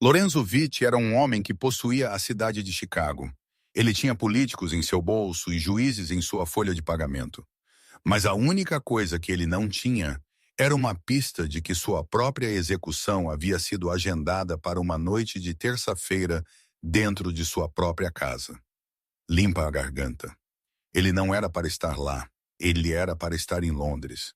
Lorenzo Vitti era um homem que possuía a cidade de Chicago. Ele tinha políticos em seu bolso e juízes em sua folha de pagamento. Mas a única coisa que ele não tinha era uma pista de que sua própria execução havia sido agendada para uma noite de terça-feira dentro de sua própria casa. Limpa a garganta. Ele não era para estar lá, ele era para estar em Londres.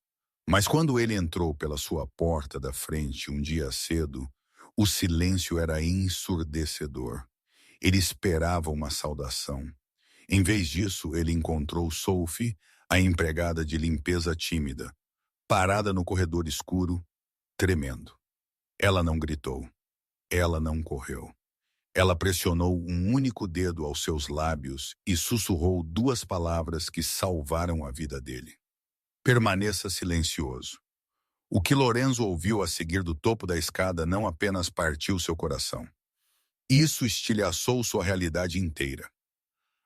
Mas quando ele entrou pela sua porta da frente um dia cedo, o silêncio era ensurdecedor. Ele esperava uma saudação. Em vez disso, ele encontrou Sophie, a empregada de limpeza tímida, parada no corredor escuro, tremendo. Ela não gritou. Ela não correu. Ela pressionou um único dedo aos seus lábios e sussurrou duas palavras que salvaram a vida dele. Permaneça silencioso. O que Lorenzo ouviu a seguir do topo da escada não apenas partiu seu coração. Isso estilhaçou sua realidade inteira.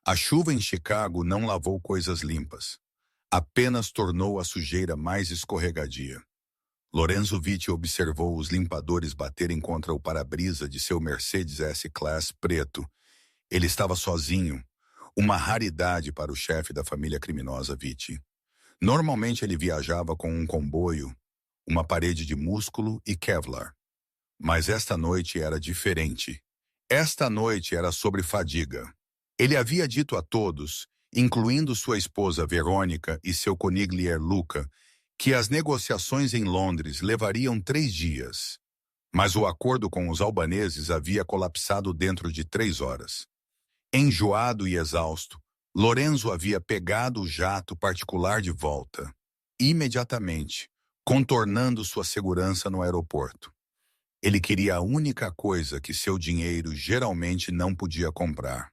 A chuva em Chicago não lavou coisas limpas. Apenas tornou a sujeira mais escorregadia. Lorenzo Vitti observou os limpadores baterem contra o para-brisa de seu Mercedes S-Class preto. Ele estava sozinho, uma raridade para o chefe da família criminosa Vitti. Normalmente ele viajava com um comboio, uma parede de músculo e Kevlar. Mas esta noite era diferente. Esta noite era sobre fadiga. Ele havia dito a todos, incluindo sua esposa Verônica e seu consigliere Luca, que as negociações em Londres levariam 3 dias. Mas o acordo com os albaneses havia colapsado dentro de 3 horas. Enjoado e exausto, Lorenzo havia pegado o jato particular de volta, imediatamente, contornando sua segurança no aeroporto. Ele queria a única coisa que seu dinheiro geralmente não podia comprar.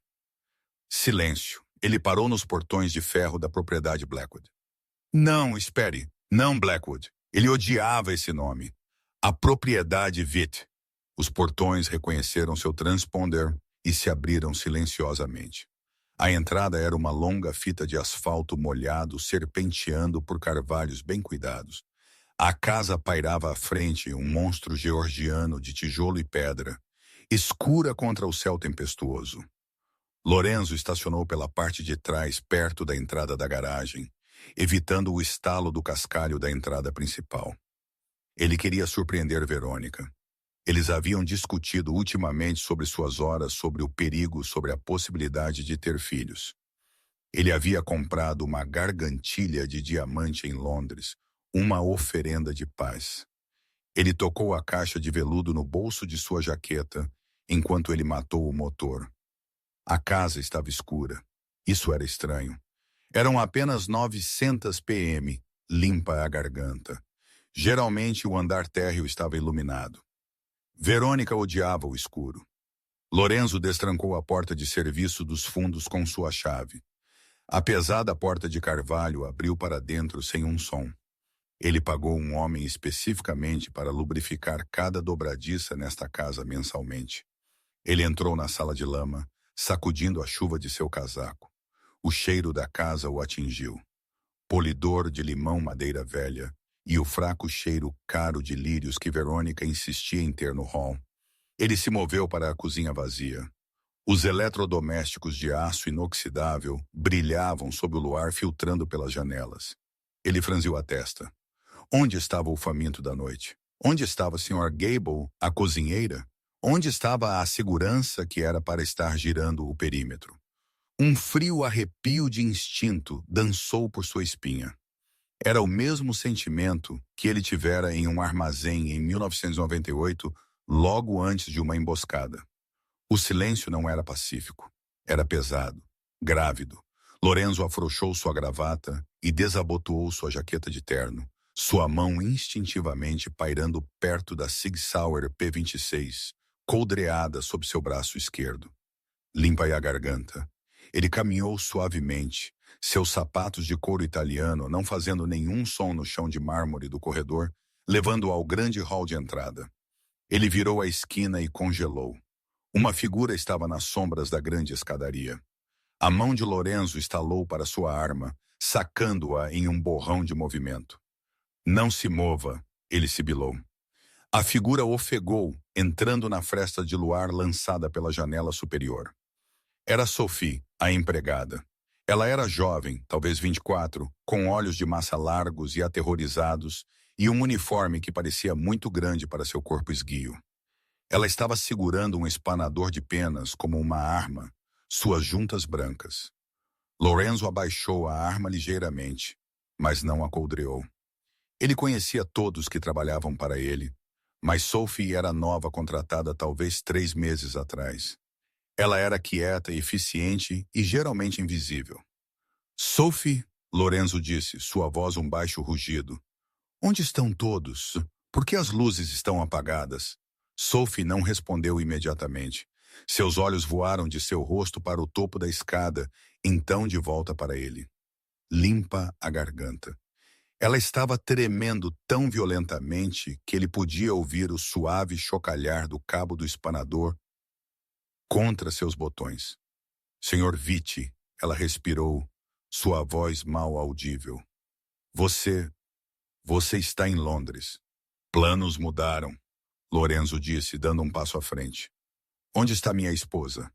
Silêncio. Ele parou nos portões de ferro da propriedade Blackwood. Não, espere. Não Blackwood. Ele odiava esse nome. A propriedade Vitt. Os portões reconheceram seu transponder e se abriram silenciosamente. A entrada era uma longa fita de asfalto molhado serpenteando por carvalhos bem cuidados. A casa pairava à frente, um monstro georgiano de tijolo e pedra, escura contra o céu tempestuoso. Lorenzo estacionou pela parte de trás, perto da entrada da garagem, evitando o estalo do cascalho da entrada principal. Ele queria surpreender Verônica. Eles haviam discutido ultimamente sobre suas horas, sobre o perigo, sobre a possibilidade de ter filhos. Ele havia comprado uma gargantilha de diamante em Londres, uma oferenda de paz. Ele tocou a caixa de veludo no bolso de sua jaqueta, enquanto ele matou o motor. A casa estava escura. Isso era estranho. Eram apenas 900 p.m., limpa a garganta. Geralmente o andar térreo estava iluminado. Verônica odiava o escuro. Lorenzo destrancou a porta de serviço dos fundos com sua chave. A pesada porta de carvalho abriu para dentro sem um som. Ele pagou um homem especificamente para lubrificar cada dobradiça nesta casa mensalmente. Ele entrou na sala de lama, sacudindo a chuva de seu casaco. O cheiro da casa o atingiu. Polidor de limão madeira velha e o fraco cheiro caro de lírios que Verônica insistia em ter no hall. Ele se moveu para a cozinha vazia. Os eletrodomésticos de aço inoxidável brilhavam sob o luar filtrando pelas janelas. Ele franziu a testa. Onde estava o faminto da noite? Onde estava Sr. Gable, a cozinheira? Onde estava a segurança que era para estar girando o perímetro? Um frio arrepio de instinto dançou por sua espinha. Era o mesmo sentimento que ele tivera em um armazém em 1998, logo antes de uma emboscada. O silêncio não era pacífico. Era pesado, grávido. Lorenzo afrouxou sua gravata e desabotoou sua jaqueta de terno, sua mão instintivamente pairando perto da Sig Sauer P-26, coldreada sob seu braço esquerdo. Limpa a garganta. Ele caminhou suavemente, seus sapatos de couro italiano não fazendo nenhum som no chão de mármore do corredor, levando-o ao grande hall de entrada. Ele virou a esquina e congelou. Uma figura estava nas sombras da grande escadaria. A mão de Lorenzo estalou para sua arma, sacando-a em um borrão de movimento. Não se mova, ele sibilou. A figura ofegou entrando na fresta de luar lançada pela janela superior. Era Sophie, a empregada. Ela era jovem, talvez 24, com olhos de massa largos e aterrorizados, e um uniforme que parecia muito grande para seu corpo esguio. Ela estava segurando um espanador de penas como uma arma, suas juntas brancas. Lorenzo abaixou a arma ligeiramente, mas não a coldreou. Ele conhecia todos que trabalhavam para ele, mas Sophie era nova contratada talvez 3 meses atrás. Ela era quieta, eficiente e geralmente invisível. Sophie, Lorenzo disse, sua voz um baixo rugido. Onde estão todos? Por que as luzes estão apagadas? Sophie não respondeu imediatamente. Seus olhos voaram de seu rosto para o topo da escada, então de volta para ele. Limpa a garganta. Ela estava tremendo tão violentamente que ele podia ouvir o suave chocalhar do cabo do espanador contra seus botões. Senhor Vitti, ela respirou, sua voz mal audível. Você está em Londres. Planos mudaram, Lorenzo disse, dando um passo à frente. Onde está minha esposa?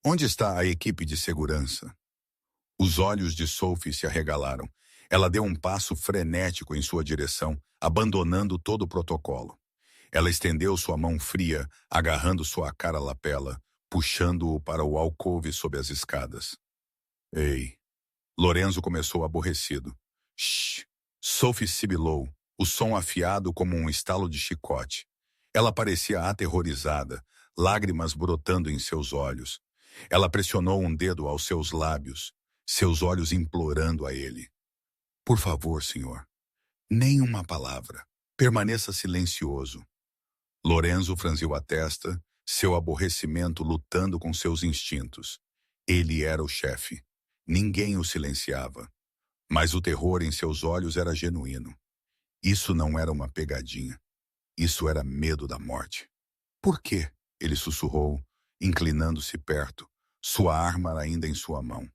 Onde está a equipe de segurança? Os olhos de Sophie se arregalaram. Ela deu um passo frenético em sua direção, abandonando todo o protocolo. Ela estendeu sua mão fria, agarrando sua cara à lapela, puxando-o para o alcove sob as escadas. Ei! Lorenzo começou aborrecido. Shh! Sophie sibilou, o som afiado como um estalo de chicote. Ela parecia aterrorizada, lágrimas brotando em seus olhos. Ela pressionou um dedo aos seus lábios, seus olhos implorando a ele. Por favor, senhor, nem uma palavra. Permaneça silencioso. Lorenzo franziu a testa, seu aborrecimento lutando com seus instintos. Ele era o chefe. Ninguém o silenciava. Mas o terror em seus olhos era genuíno. Isso não era uma pegadinha. Isso era medo da morte. Por quê? Ele sussurrou, inclinando-se perto, sua arma ainda em sua mão.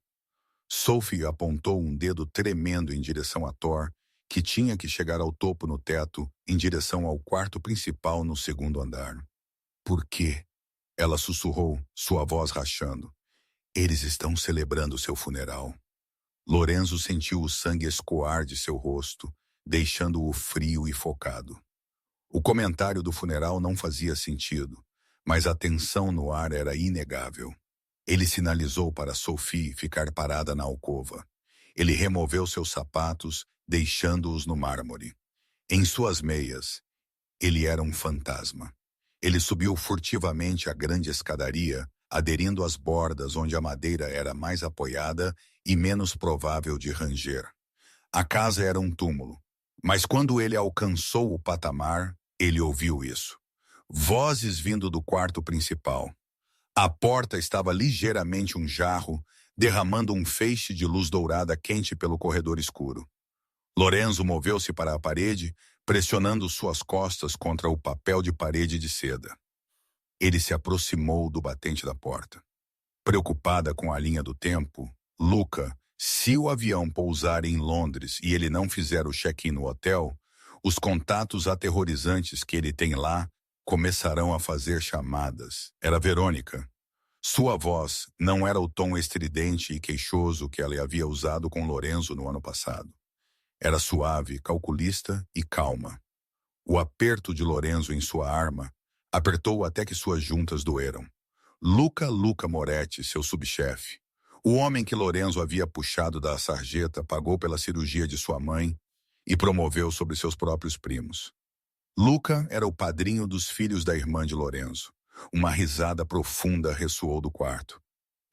Sophie apontou um dedo tremendo em direção a Thor, que tinha que chegar ao topo no teto, em direção ao quarto principal no segundo andar. Por quê? Ela sussurrou, sua voz rachando. Eles estão celebrando seu funeral. Lorenzo sentiu o sangue escoar de seu rosto, deixando-o frio e focado. O comentário do funeral não fazia sentido, mas a tensão no ar era inegável. Ele sinalizou para Sophie ficar parada na alcova. Ele removeu seus sapatos, deixando-os no mármore. Em suas meias, ele era um fantasma. Ele subiu furtivamente a grande escadaria, aderindo às bordas onde a madeira era mais apoiada e menos provável de ranger. A casa era um túmulo, mas quando ele alcançou o patamar, ele ouviu isso. Vozes vindo do quarto principal. A porta estava ligeiramente um jarro, derramando um feixe de luz dourada quente pelo corredor escuro. Lorenzo moveu-se para a parede, pressionando suas costas contra o papel de parede de seda. Ele se aproximou do batente da porta. Preocupada com a linha do tempo, Luca, se o avião pousar em Londres e ele não fizer o check-in no hotel, os contatos aterrorizantes que ele tem lá começarão a fazer chamadas. Era Verônica. Sua voz não era o tom estridente e queixoso que ela havia usado com Lorenzo no ano passado. Era suave, calculista e calma. O aperto de Lorenzo em sua arma apertou até que suas juntas doeram. Luca Moretti, seu subchefe. O homem que Lorenzo havia puxado da sarjeta pagou pela cirurgia de sua mãe e promoveu sobre seus próprios primos. Luca era o padrinho dos filhos da irmã de Lorenzo. Uma risada profunda ressoou do quarto.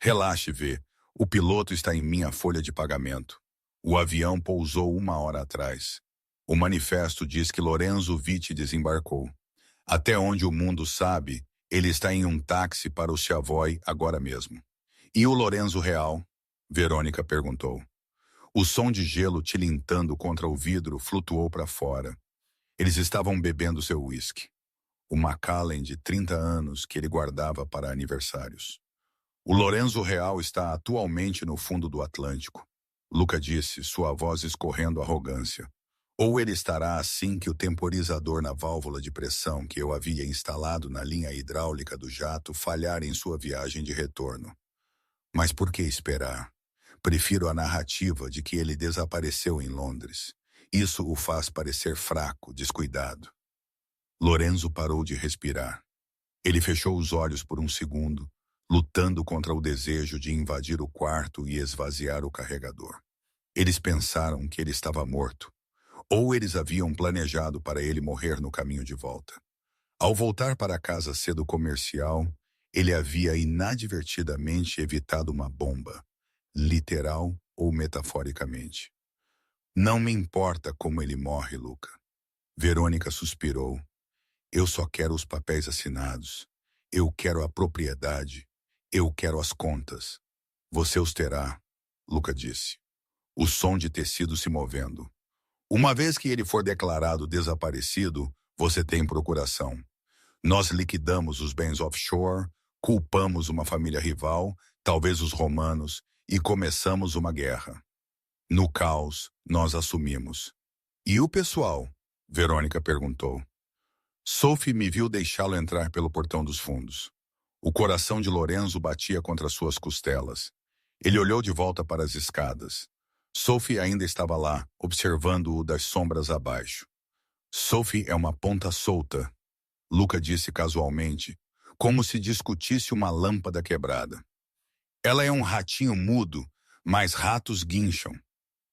Relaxe, vê. O piloto está em minha folha de pagamento. O avião pousou 1 hora atrás. O manifesto diz que Lorenzo Vitti desembarcou. Até onde o mundo sabe, ele está em um táxi para o Savoy agora mesmo. E o Lorenzo Real? Verônica perguntou. O som de gelo tilintando contra o vidro flutuou para fora. Eles estavam bebendo seu uísque. O Macallan de 30 anos que ele guardava para aniversários. O Lorenzo Real está atualmente no fundo do Atlântico. Luca disse, sua voz escorrendo arrogância. Ou ele estará assim que o temporizador na válvula de pressão que eu havia instalado na linha hidráulica do jato falhar em sua viagem de retorno. Mas por que esperar? Prefiro a narrativa de que ele desapareceu em Londres. Isso o faz parecer fraco, descuidado. Lorenzo parou de respirar. Ele fechou os olhos por um segundo, lutando contra o desejo de invadir o quarto e esvaziar o carregador. Eles pensaram que ele estava morto, ou eles haviam planejado para ele morrer no caminho de volta. Ao voltar para a casa cedo comercial, ele havia inadvertidamente evitado uma bomba, literal ou metaforicamente. Não me importa como ele morre, Luca. Verônica suspirou. Eu só quero os papéis assinados. Eu quero a propriedade. Eu quero as contas. Você os terá, Luca disse. O som de tecido se movendo. Uma vez que ele for declarado desaparecido, você tem procuração. Nós liquidamos os bens offshore, culpamos uma família rival, talvez os romanos, e começamos uma guerra. No caos, nós assumimos. E o pessoal? Verônica perguntou. Sophie me viu deixá-lo entrar pelo portão dos fundos. O coração de Lorenzo batia contra suas costelas. Ele olhou de volta para as escadas. Sophie ainda estava lá, observando-o das sombras abaixo. Sophie é uma ponta solta, Luca disse casualmente, como se discutisse uma lâmpada quebrada. Ela é um ratinho mudo, mas ratos guincham.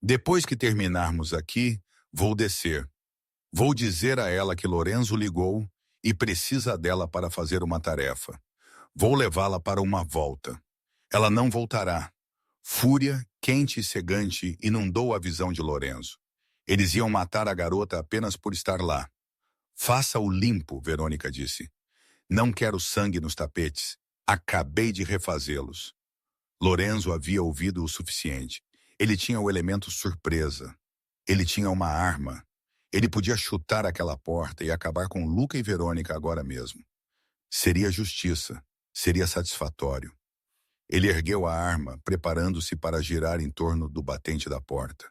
Depois que terminarmos aqui, vou descer. Vou dizer a ela que Lorenzo ligou e precisa dela para fazer uma tarefa. Vou levá-la para uma volta. Ela não voltará. Fúria, quente e cegante, inundou a visão de Lorenzo. Eles iam matar a garota apenas por estar lá. Faça-o limpo, Verônica disse. Não quero sangue nos tapetes. Acabei de refazê-los. Lorenzo havia ouvido o suficiente. Ele tinha o elemento surpresa. Ele tinha uma arma. Ele podia chutar aquela porta e acabar com Luca e Verônica agora mesmo. Seria justiça. Seria satisfatório. Ele ergueu a arma, preparando-se para girar em torno do batente da porta.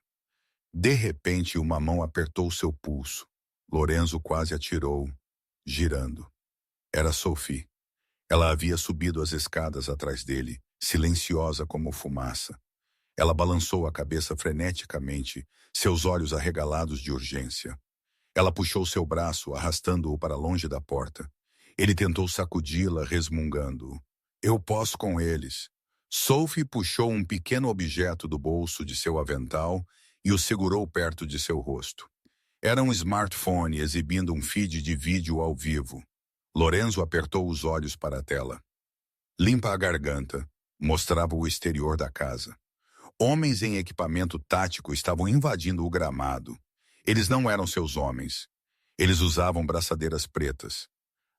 De repente, uma mão apertou seu pulso. Lorenzo quase atirou, girando. Era Sophie. Ela havia subido as escadas atrás dele, silenciosa como fumaça. Ela balançou a cabeça freneticamente, seus olhos arregalados de urgência. Ela puxou seu braço, arrastando-o para longe da porta. Ele tentou sacudi-la, resmungando. Eu posso com eles. Sophie puxou um pequeno objeto do bolso de seu avental e o segurou perto de seu rosto. Era um smartphone exibindo um feed de vídeo ao vivo. Lorenzo apertou os olhos para a tela. Limpa a garganta. Mostrava o exterior da casa. Homens em equipamento tático estavam invadindo o gramado. Eles não eram seus homens. Eles usavam braçadeiras pretas.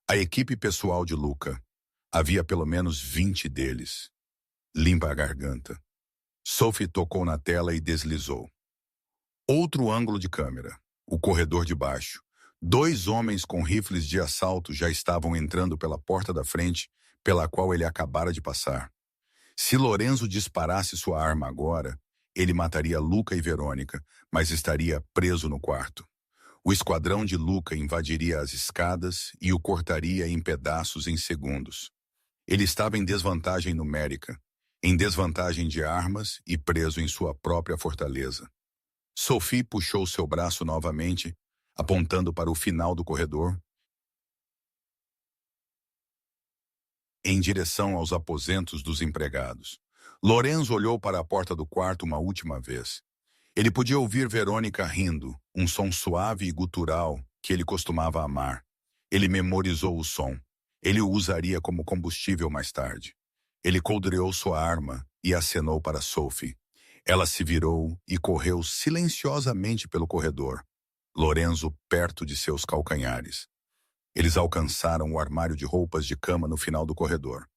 A equipe pessoal de Luca. Havia pelo menos 20 deles. Limpa a garganta. Sophie tocou na tela e deslizou. Outro ângulo de câmera. O corredor de baixo. 2 homens com rifles de assalto já estavam entrando pela porta da frente, pela qual ele acabara de passar. Se Lorenzo disparasse sua arma agora, ele mataria Luca e Verônica, mas estaria preso no quarto. O esquadrão de Luca invadiria as escadas e o cortaria em pedaços em segundos. Ele estava em desvantagem numérica, em desvantagem de armas e preso em sua própria fortaleza. Sophie puxou seu braço novamente, apontando para o final do corredor, em direção aos aposentos dos empregados. Lorenzo olhou para a porta do quarto uma última vez. Ele podia ouvir Verônica rindo, um som suave e gutural que ele costumava amar. Ele memorizou o som. Ele o usaria como combustível mais tarde. Ele coldreou sua arma e acenou para Sophie. Ela se virou e correu silenciosamente pelo corredor. Lorenzo perto de seus calcanhares. Eles alcançaram o armário de roupas de cama no final do corredor.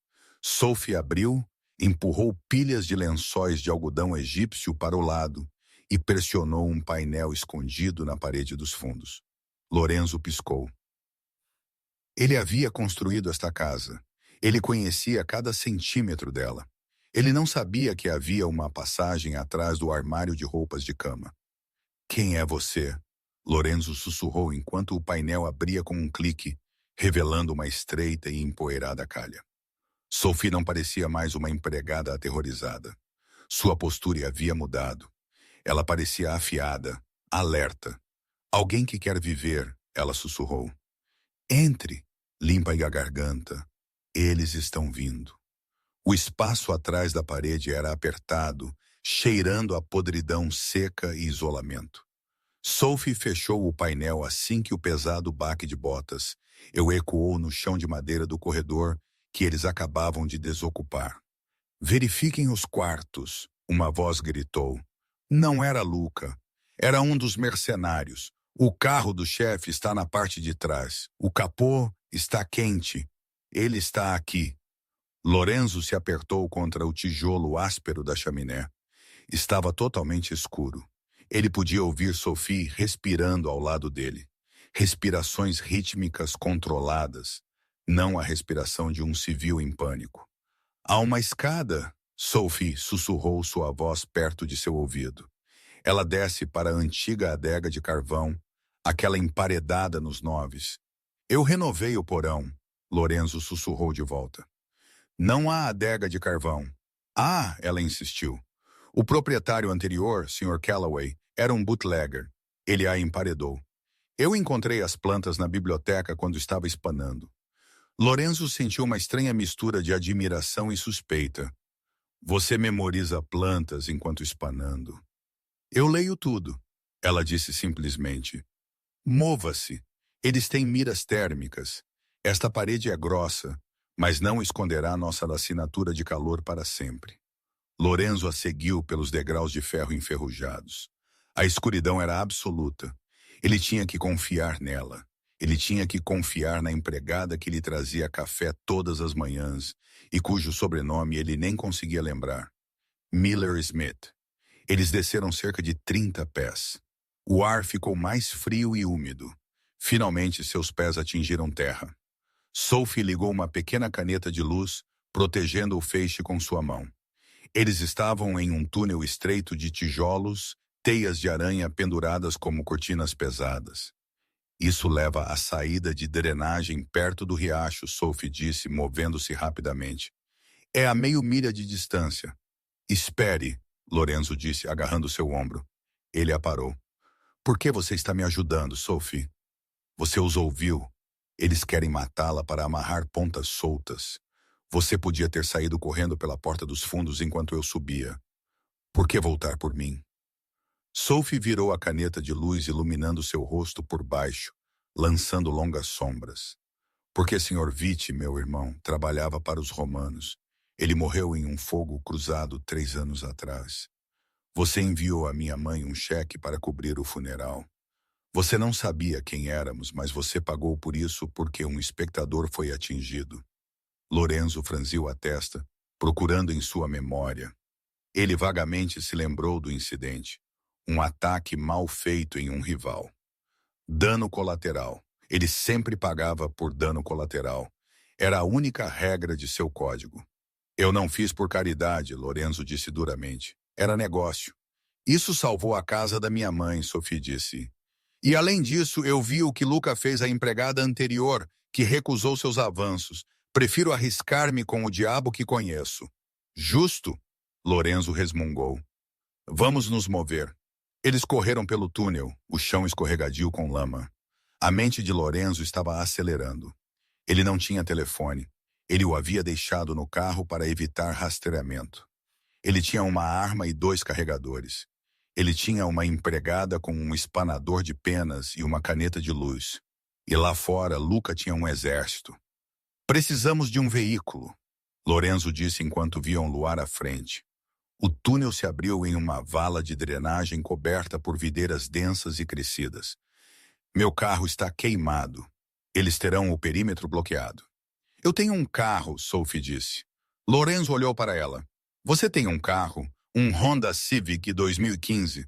Sophie abriu, empurrou pilhas de lençóis de algodão egípcio para o lado e pressionou um painel escondido na parede dos fundos. Lorenzo piscou. Ele havia construído esta casa. Ele conhecia cada centímetro dela. Ele não sabia que havia uma passagem atrás do armário de roupas de cama. Quem é você? Lorenzo sussurrou enquanto o painel abria com um clique, revelando uma estreita e empoeirada calha. Sophie não parecia mais uma empregada aterrorizada. Sua postura havia mudado. Ela parecia afiada, alerta. Alguém que quer viver, ela sussurrou. Entre, limpa a garganta. Eles estão vindo. O espaço atrás da parede era apertado, cheirando a podridão seca e isolamento. Sophie fechou o painel assim que o pesado baque de botas ecoou no chão de madeira do corredor que eles acabavam de desocupar. Verifiquem os quartos, uma voz gritou. Não era Luca. Era um dos mercenários. O carro do chefe está na parte de trás. O capô está quente. Ele está aqui. Lorenzo se apertou contra o tijolo áspero da chaminé. Estava totalmente escuro. Ele podia ouvir Sophie respirando ao lado dele. Respirações rítmicas controladas, não a respiração de um civil em pânico. Há uma escada, Sophie sussurrou sua voz perto de seu ouvido. Ela desce para a antiga adega de carvão, aquela emparedada nos noves. Eu renovei o porão, Lorenzo sussurrou de volta. Não há adega de carvão. Ah, ela insistiu. O proprietário anterior, Sr. Calloway, era um bootlegger. Ele a emparedou. Eu encontrei as plantas na biblioteca quando estava espanando. Lorenzo sentiu uma estranha mistura de admiração e suspeita. Você memoriza plantas enquanto espanando. Eu leio tudo, ela disse simplesmente. Mova-se. Eles têm miras térmicas. Esta parede é grossa, mas não esconderá nossa assinatura de calor para sempre. Lorenzo a seguiu pelos degraus de ferro enferrujados. A escuridão era absoluta. Ele tinha que confiar nela. Ele tinha que confiar na empregada que lhe trazia café todas as manhãs e cujo sobrenome ele nem conseguia lembrar. Miller Smith. Eles desceram cerca de 30 pés. O ar ficou mais frio e úmido. Finalmente seus pés atingiram terra. Sophie ligou uma pequena caneta de luz, protegendo o feixe com sua mão. Eles estavam em um túnel estreito de tijolos, teias de aranha penduradas como cortinas pesadas. Isso leva à saída de drenagem perto do riacho, Sophie disse, movendo-se rapidamente. É a meio milha de distância. Espere, Lorenzo disse, agarrando seu ombro. Ele a parou. Por que você está me ajudando, Sophie? Você os ouviu. Eles querem matá-la para amarrar pontas soltas. Você podia ter saído correndo pela porta dos fundos enquanto eu subia. Por que voltar por mim? Sophie virou a caneta de luz iluminando seu rosto por baixo, lançando longas sombras. Porque Sr. Vitti, meu irmão, trabalhava para os romanos. Ele morreu em um fogo cruzado 3 anos atrás. Você enviou a minha mãe um cheque para cobrir o funeral. Você não sabia quem éramos, mas você pagou por isso porque um espectador foi atingido. Lorenzo franziu a testa, procurando em sua memória. Ele vagamente se lembrou do incidente. Um ataque mal feito em um rival. Dano colateral. Ele sempre pagava por dano colateral. Era a única regra de seu código. Eu não fiz por caridade, Lorenzo disse duramente. Era negócio. Isso salvou a casa da minha mãe, Sophie disse. E além disso, eu vi o que Luca fez à empregada anterior, que recusou seus avanços. Prefiro arriscar-me com o diabo que conheço. Justo, Lorenzo resmungou. Vamos nos mover. Eles correram pelo túnel, o chão escorregadio com lama. A mente de Lorenzo estava acelerando. Ele não tinha telefone. Ele o havia deixado no carro para evitar rastreamento. Ele tinha uma arma e 2 carregadores. Ele tinha uma empregada com um espanador de penas e uma caneta de luz. E lá fora, Luca tinha um exército. Precisamos de um veículo, Lorenzo disse enquanto viam Luar à frente. O túnel se abriu em uma vala de drenagem coberta por videiras densas e crescidas. Meu carro está queimado. Eles terão o perímetro bloqueado. Eu tenho um carro, Sophie disse. Lorenzo olhou para ela. Você tem um carro? Um Honda Civic 2015?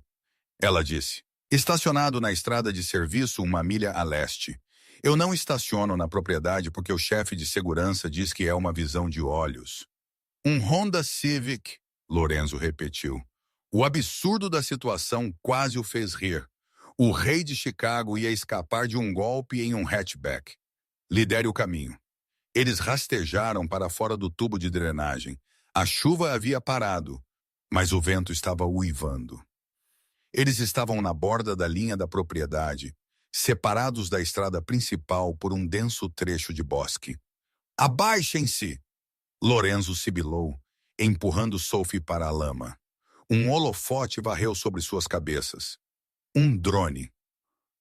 Ela disse. Estacionado na estrada de serviço 1 milha a leste. Eu não estaciono na propriedade porque o chefe de segurança diz que é uma visão de olhos. Um Honda Civic, Lorenzo repetiu. O absurdo da situação quase o fez rir. O rei de Chicago ia escapar de um golpe em um hatchback. Lidere o caminho. Eles rastejaram para fora do tubo de drenagem. A chuva havia parado, mas o vento estava uivando. Eles estavam na borda da linha da propriedade, separados da estrada principal por um denso trecho de bosque. Abaixem-se! Lorenzo sibilou, empurrando Sophie para a lama. Um holofote varreu sobre suas cabeças. Um drone.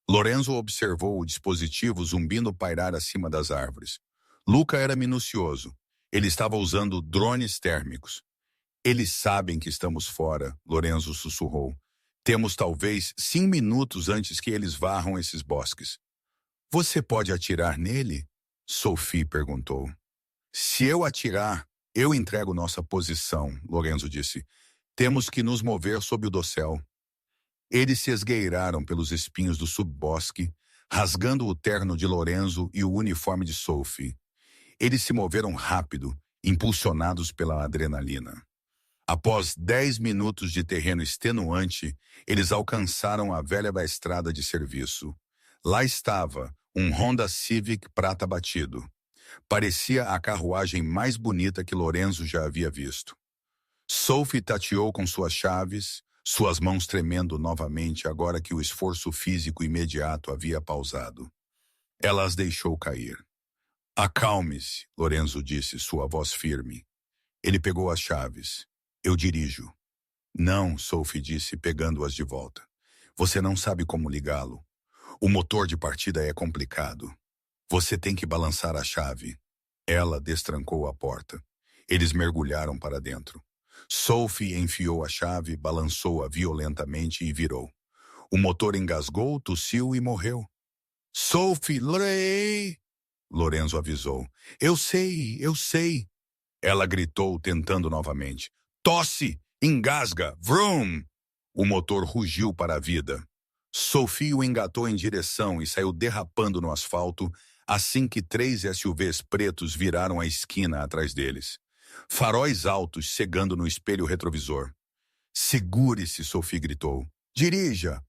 Lorenzo observou o dispositivo zumbindo pairar acima das árvores. Luca era minucioso. Ele estava usando drones térmicos. Eles sabem que estamos fora, Lorenzo sussurrou. Temos talvez 5 minutos antes que eles varram esses bosques. Você pode atirar nele? Sophie perguntou. Se eu atirar, eu entrego nossa posição, Lorenzo disse. Temos que nos mover sob o dossel. Eles se esgueiraram pelos espinhos do subbosque, rasgando o terno de Lorenzo e o uniforme de Sophie. Eles se moveram rápido, impulsionados pela adrenalina. Após 10 minutos de terreno extenuante, eles alcançaram a velha da estrada de serviço. Lá estava um Honda Civic prata batido. Parecia a carruagem mais bonita que Lorenzo já havia visto. Sophie tateou com suas chaves, suas mãos tremendo novamente agora que o esforço físico imediato havia pausado. Ela as deixou cair. Acalme-se, Lorenzo disse, sua voz firme. Ele pegou as chaves. Eu dirijo. Não, Sophie disse, pegando-as de volta. Você não sabe como ligá-lo. O motor de partida é complicado. Você tem que balançar a chave. Ela destrancou a porta. Eles mergulharam para dentro. Sophie enfiou a chave, balançou-a violentamente e virou. O motor engasgou, tossiu e morreu. Sophie, Lorei! Lorenzo avisou. Eu sei. Ela gritou, tentando novamente. Tosse! Engasga! Vroom! O motor rugiu para a vida. Sophie o engatou em direção e saiu derrapando no asfalto assim que 3 SUVs pretos viraram a esquina atrás deles. Faróis altos cegando no espelho retrovisor. Segure-se, Sophie gritou. Dirija!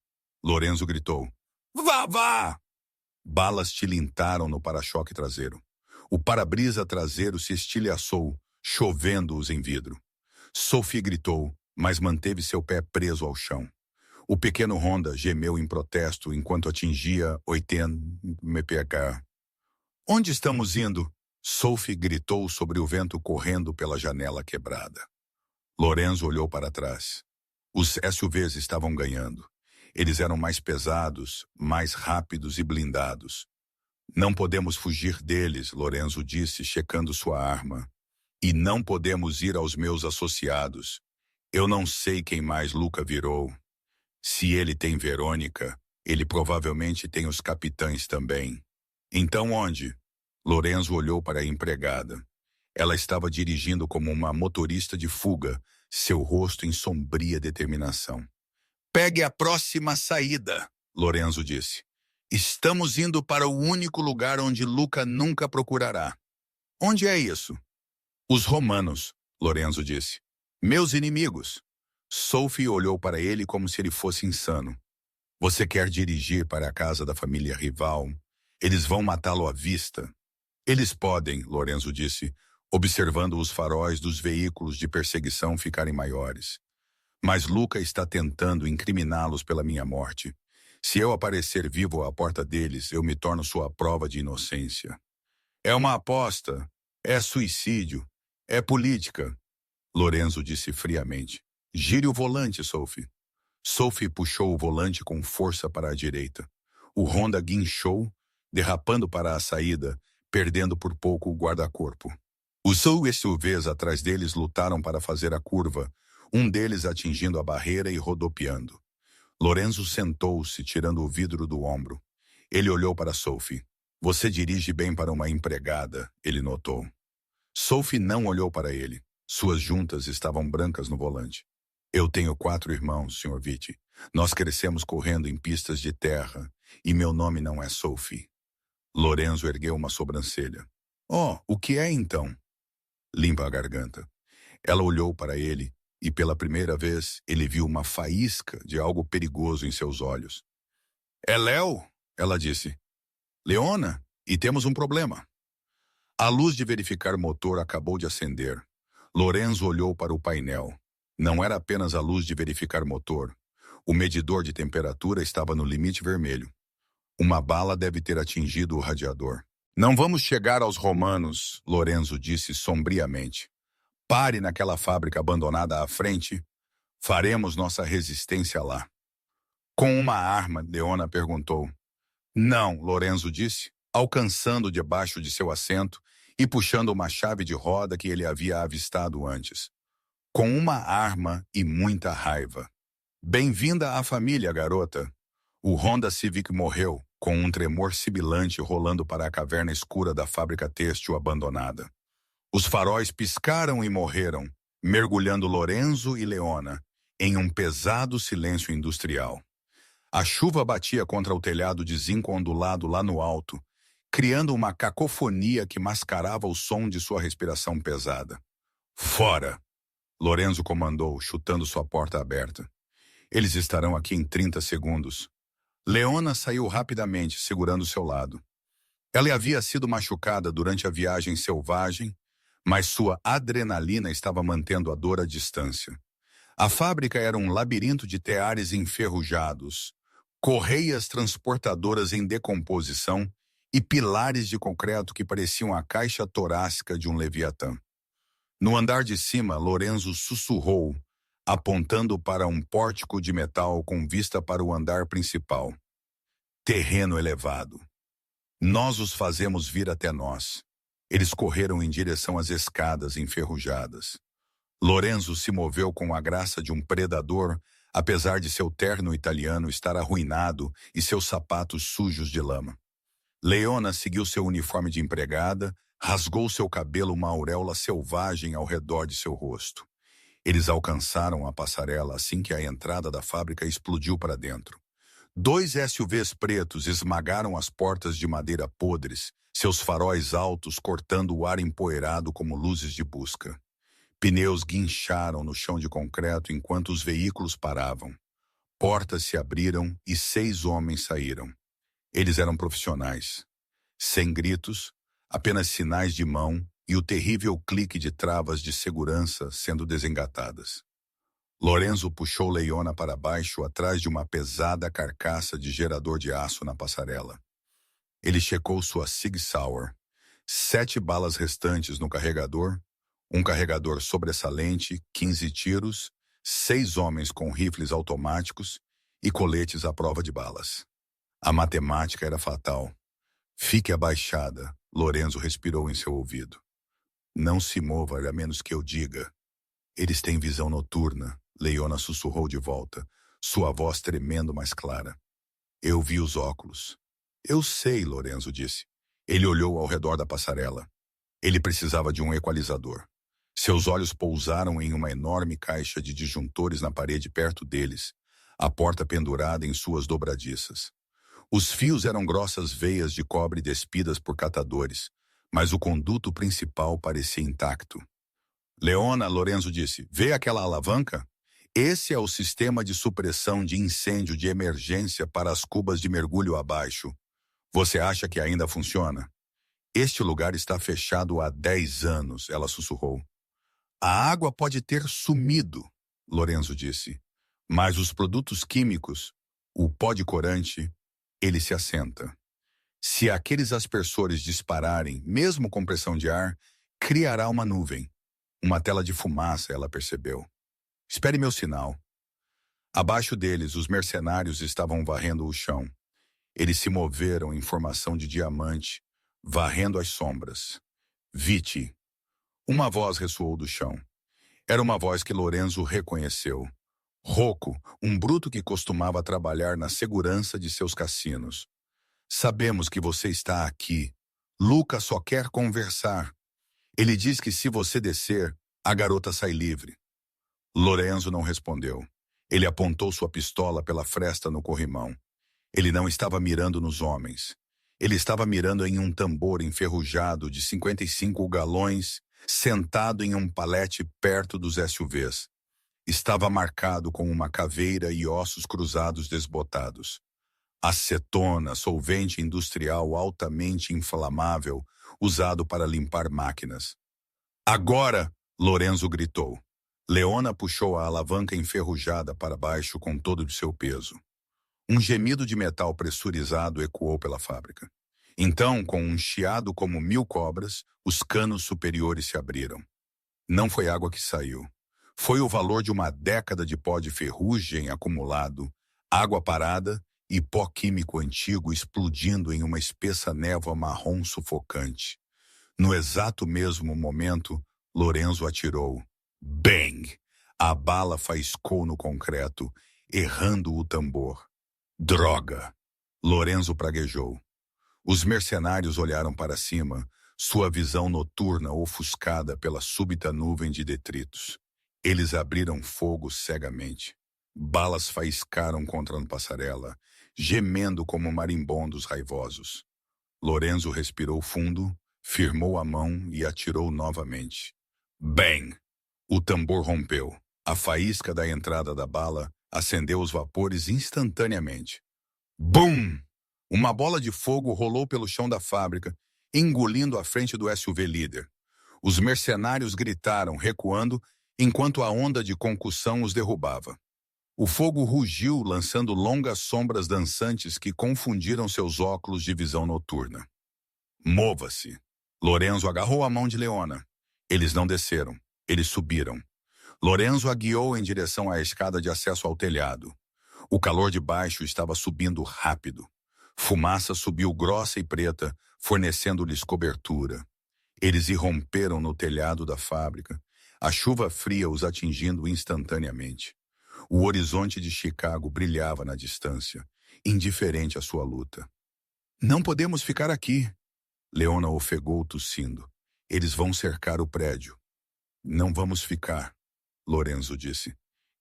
Lorenzo gritou. Vá! Balas tilintaram no para-choque traseiro. O para-brisa traseiro se estilhaçou, chovendo-os em vidro. Sophie gritou, mas manteve seu pé preso ao chão. O pequeno Honda gemeu em protesto enquanto atingia 80 mph. Onde estamos indo? Sophie gritou sobre o vento correndo pela janela quebrada. Lorenzo olhou para trás. Os SUVs estavam ganhando. Eles eram mais pesados, mais rápidos e blindados. Não podemos fugir deles, Lorenzo disse, checando sua arma. E não podemos ir aos meus associados. Eu não sei quem mais Luca virou. Se ele tem Verônica, ele provavelmente tem os capitães também. Então onde? Lorenzo olhou para a empregada. Ela estava dirigindo como uma motorista de fuga, seu rosto em sombria determinação. Pegue a próxima saída, Lorenzo disse. Estamos indo para o único lugar onde Luca nunca procurará. Onde é isso? Os romanos, Lorenzo disse. Meus inimigos. Sophie olhou para ele como se ele fosse insano. Você quer dirigir para a casa da família rival? Eles vão matá-lo à vista. Eles podem, Lorenzo disse, observando os faróis dos veículos de perseguição ficarem maiores. Mas Luca está tentando incriminá-los pela minha morte. Se eu aparecer vivo à porta deles, eu me torno sua prova de inocência. É uma aposta. É suicídio. É política. Lorenzo disse friamente. Gire o volante, Sophie. Sophie puxou o volante com força para a direita. O Honda guinchou, derrapando para a saída, perdendo por pouco o guarda-corpo. Os SUVs atrás deles lutaram para fazer a curva, um deles atingindo a barreira e rodopiando. Lorenzo sentou-se, tirando o vidro do ombro. Ele olhou para Sophie. Você dirige bem para uma empregada, ele notou. Sophie não olhou para ele. Suas juntas estavam brancas no volante. Eu tenho 4 irmãos, Sr. Vitti. Nós crescemos correndo em pistas de terra, e meu nome não é Sophie. Lorenzo ergueu uma sobrancelha. Oh, o que é então? Limpa a garganta. Ela olhou para ele, e pela primeira vez ele viu uma faísca de algo perigoso em seus olhos. É Léo, ela disse. Leona, e temos um problema. A luz de verificar motor acabou de acender. Lorenzo olhou para o painel. Não era apenas a luz de verificar motor. O medidor de temperatura estava no limite vermelho. Uma bala deve ter atingido o radiador. Não vamos chegar aos romanos, Lorenzo disse sombriamente. Pare naquela fábrica abandonada à frente. Faremos nossa resistência lá. Com uma arma, Leona perguntou. Não, Lorenzo disse, alcançando debaixo de seu assento e puxando uma chave de roda que ele havia avistado antes. Com uma arma e muita raiva. Bem-vinda à família, garota. O Honda Civic morreu, com um tremor sibilante rolando para a caverna escura da fábrica têxtil abandonada. Os faróis piscaram e morreram, mergulhando Lorenzo e Leona em um pesado silêncio industrial. A chuva batia contra o telhado de zinco ondulado lá no alto, criando uma cacofonia que mascarava o som de sua respiração pesada. Fora! Lorenzo comandou, chutando sua porta aberta. Eles estarão aqui em 30 segundos. Leona saiu rapidamente, segurando seu lado. Ela havia sido machucada durante a viagem selvagem, mas sua adrenalina estava mantendo a dor à distância. A fábrica era um labirinto de teares enferrujados, correias transportadoras em decomposição e pilares de concreto que pareciam a caixa torácica de um leviatã. No andar de cima, Lorenzo sussurrou, apontando para um pórtico de metal com vista para o andar principal. Terreno elevado. Nós os fazemos vir até nós. Eles correram em direção às escadas enferrujadas. Lorenzo se moveu com a graça de um predador, apesar de seu terno italiano estar arruinado e seus sapatos sujos de lama. Leona seguiu seu uniforme de empregada, rasgou seu cabelo uma auréola selvagem ao redor de seu rosto. Eles alcançaram a passarela assim que a entrada da fábrica explodiu para dentro. 2 SUVs pretos esmagaram as portas de madeira podres, seus faróis altos cortando o ar empoeirado como luzes de busca. Pneus guincharam no chão de concreto enquanto os veículos paravam. Portas se abriram e 6 homens saíram. Eles eram profissionais. Sem gritos, apenas sinais de mão e o terrível clique de travas de segurança sendo desengatadas. Lorenzo puxou Leona para baixo atrás de uma pesada carcaça de gerador de aço na passarela. Ele checou sua Sig Sauer. 7 balas restantes no carregador, um carregador sobressalente, 15 tiros, 6 homens com rifles automáticos e coletes à prova de balas. A matemática era fatal. Fique abaixada, Lorenzo respirou em seu ouvido. Não se mova a menos que eu diga. Eles têm visão noturna, Leona sussurrou de volta, sua voz tremendo mais clara. Eu vi os óculos. Eu sei, Lorenzo disse. Ele olhou ao redor da passarela. Ele precisava de um equalizador. Seus olhos pousaram em uma enorme caixa de disjuntores na parede perto deles, a porta pendurada em suas dobradiças. Os fios eram grossas veias de cobre despidas por catadores, mas o conduto principal parecia intacto. Leona, Lorenzo disse, vê aquela alavanca? Esse é o sistema de supressão de incêndio de emergência para as cubas de mergulho abaixo. Você acha que ainda funciona? Este lugar está fechado há 10 anos, ela sussurrou. A água pode ter sumido, Lorenzo disse, mas os produtos químicos, o pó de corante, ele se assenta. Se aqueles aspersores dispararem, mesmo com pressão de ar, criará uma nuvem. Uma tela de fumaça, ela percebeu. Espere meu sinal. Abaixo deles, os mercenários estavam varrendo o chão. Eles se moveram em formação de diamante, varrendo as sombras. Vite. Uma voz ressoou do chão. Era uma voz que Lorenzo reconheceu. Rocco, um bruto que costumava trabalhar na segurança de seus cassinos. Sabemos que você está aqui. Luca só quer conversar. Ele diz que se você descer, a garota sai livre. Lorenzo não respondeu. Ele apontou sua pistola pela fresta no corrimão. Ele não estava mirando nos homens. Ele estava mirando em um tambor enferrujado de 55 galões, sentado em um palete perto dos SUVs. Estava marcado com uma caveira e ossos cruzados desbotados. Acetona, solvente industrial altamente inflamável, usado para limpar máquinas. Agora! Lorenzo gritou. Leona puxou a alavanca enferrujada para baixo com todo o seu peso. Um gemido de metal pressurizado ecoou pela fábrica. Então, com um chiado como 1000 cobras, os canos superiores se abriram. Não foi água que saiu. Foi o valor de uma década de pó de ferrugem acumulado, água parada e pó químico antigo explodindo em uma espessa névoa marrom sufocante. No exato mesmo momento, Lorenzo atirou. Bang! A bala faiscou no concreto, errando o tambor. Droga! Lorenzo praguejou. Os mercenários olharam para cima, sua visão noturna ofuscada pela súbita nuvem de detritos. Eles abriram fogo cegamente. Balas faiscaram contra a passarela, gemendo como marimbondos raivosos. Lorenzo respirou fundo, firmou a mão e atirou novamente. Bang! O tambor rompeu. A faísca da entrada da bala acendeu os vapores instantaneamente. Bum! Uma bola de fogo rolou pelo chão da fábrica, engolindo a frente do SUV líder. Os mercenários gritaram, recuando, enquanto a onda de concussão os derrubava. O fogo rugiu, lançando longas sombras dançantes que confundiram seus óculos de visão noturna. Mova-se! Lorenzo agarrou a mão de Leona. Eles não desceram, eles subiram. Lorenzo a guiou em direção à escada de acesso ao telhado. O calor de baixo estava subindo rápido. Fumaça subiu grossa e preta, fornecendo-lhes cobertura. Eles irromperam no telhado da fábrica, a chuva fria os atingindo instantaneamente. O horizonte de Chicago brilhava na distância, indiferente à sua luta. Não podemos ficar aqui. Leona ofegou tossindo. Eles vão cercar o prédio. Não vamos ficar, Lorenzo disse.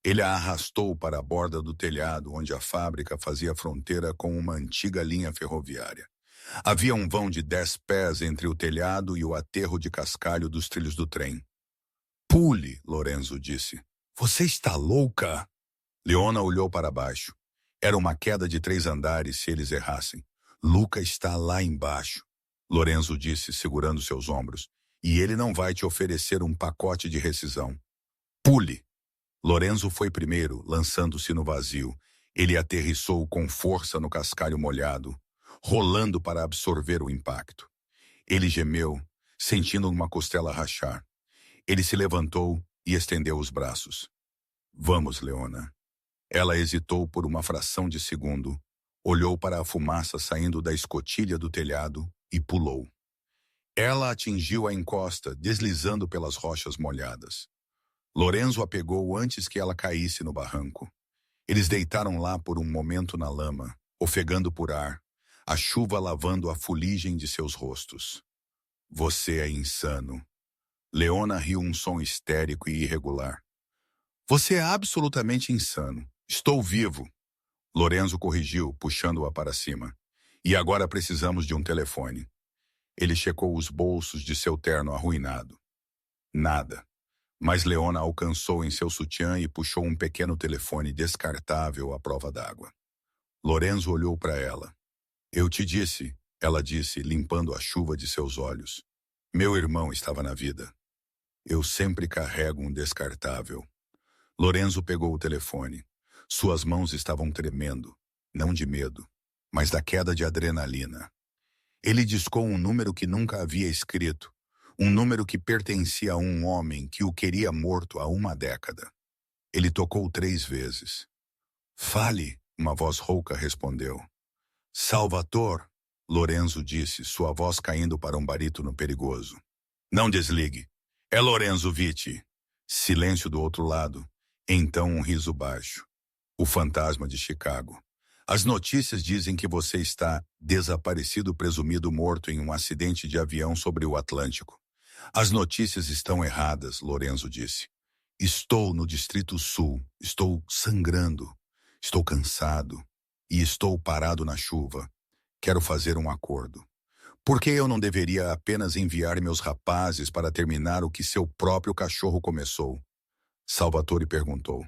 Ele a arrastou para a borda do telhado, onde a fábrica fazia fronteira com uma antiga linha ferroviária. Havia um vão de 10 pés entre o telhado e o aterro de cascalho dos trilhos do trem. Pule, Lorenzo disse. Você está louca? Leona olhou para baixo. Era uma queda de 3 andares se eles errassem. Luca está lá embaixo, Lorenzo disse, segurando seus ombros. E ele não vai te oferecer um pacote de rescisão. Pule! Lorenzo foi primeiro, lançando-se no vazio. Ele aterrissou com força no cascalho molhado, rolando para absorver o impacto. Ele gemeu, sentindo uma costela rachar. Ele se levantou e estendeu os braços. Vamos, Leona. Ela hesitou por uma fração de segundo, olhou para a fumaça saindo da escotilha do telhado e pulou. Ela atingiu a encosta, deslizando pelas rochas molhadas. Lorenzo a pegou antes que ela caísse no barranco. Eles deitaram lá por um momento na lama, ofegando por ar, a chuva lavando a fuligem de seus rostos. Você é insano. Leona riu um som histérico e irregular. Você é absolutamente insano. Estou vivo. Lorenzo corrigiu, puxando-a para cima. E agora precisamos de um telefone. Ele checou os bolsos de seu terno arruinado. Nada. Mas Leona alcançou em seu sutiã e puxou um pequeno telefone descartável à prova d'água. Lorenzo olhou para ela. Eu te disse, ela disse, limpando a chuva de seus olhos. Meu irmão estava na vida. Eu sempre carrego um descartável. Lorenzo pegou o telefone. Suas mãos estavam tremendo, não de medo, mas da queda de adrenalina. Ele discou um número que nunca havia escrito. Um número que pertencia a um homem que o queria morto há uma década. Ele tocou 3 vezes. Fale, uma voz rouca respondeu. Salvatore, Lorenzo disse, sua voz caindo para um barítono perigoso. Não desligue. É Lorenzo Vitti. Silêncio do outro lado. Então um riso baixo. O fantasma de Chicago. As notícias dizem que você está desaparecido presumido morto em um acidente de avião sobre o Atlântico. As notícias estão erradas, Lorenzo disse. Estou no Distrito Sul, estou sangrando, estou cansado e estou parado na chuva. Quero fazer um acordo. Por que eu não deveria apenas enviar meus rapazes para terminar o que seu próprio cachorro começou? Salvatore perguntou.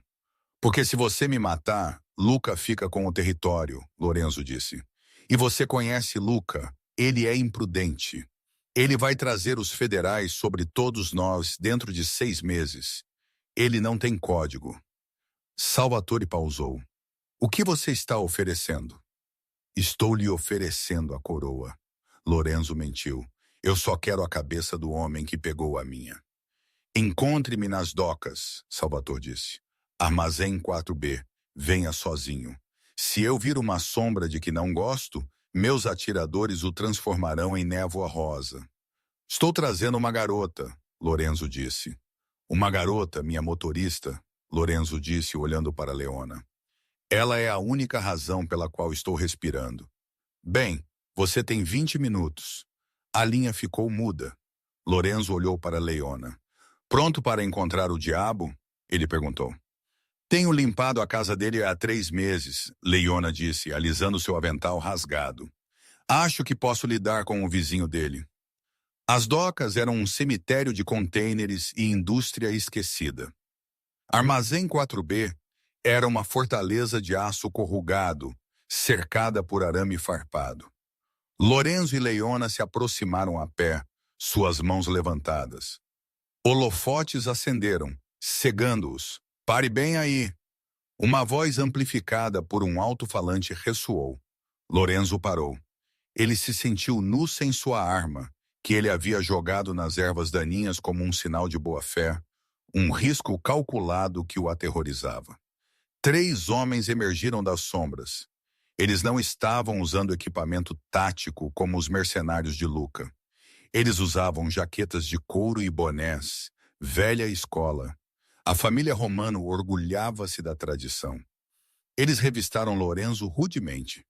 Porque se você me matar, Luca fica com o território, Lorenzo disse. E você conhece Luca, ele é imprudente. Ele vai trazer os federais sobre todos nós dentro de 6 meses. Ele não tem código. Salvatore pausou. O que você está oferecendo? Estou lhe oferecendo a coroa. Lorenzo mentiu. Eu só quero a cabeça do homem que pegou a minha. Encontre-me nas docas, Salvatore disse. Armazém 4B. Venha sozinho. Se eu vir uma sombra de que não gosto, meus atiradores o transformarão em névoa rosa. Estou trazendo uma garota, Lorenzo disse. Uma garota, minha motorista, Lorenzo disse olhando para Leona. Ela é a única razão pela qual estou respirando. Bem, você tem 20 minutos. A linha ficou muda. Lorenzo olhou para Leona. Pronto para encontrar o diabo? Ele perguntou. Tenho limpado a casa dele há 3 meses, Leona disse, alisando seu avental rasgado. Acho que posso lidar com o vizinho dele. As docas eram um cemitério de contêineres e indústria esquecida. Armazém 4B era uma fortaleza de aço corrugado, cercada por arame farpado. Lorenzo e Leona se aproximaram a pé, suas mãos levantadas. Holofotes acenderam, cegando-os. Pare bem aí. Uma voz amplificada por um alto-falante ressoou. Lorenzo parou. Ele se sentiu nu sem sua arma, que ele havia jogado nas ervas daninhas como um sinal de boa-fé, um risco calculado que o aterrorizava. 3 homens emergiram das sombras. Eles não estavam usando equipamento tático como os mercenários de Luca. Eles usavam jaquetas de couro e bonés, velha escola. A família Romano orgulhava-se da tradição. Eles revistaram Lorenzo rudemente.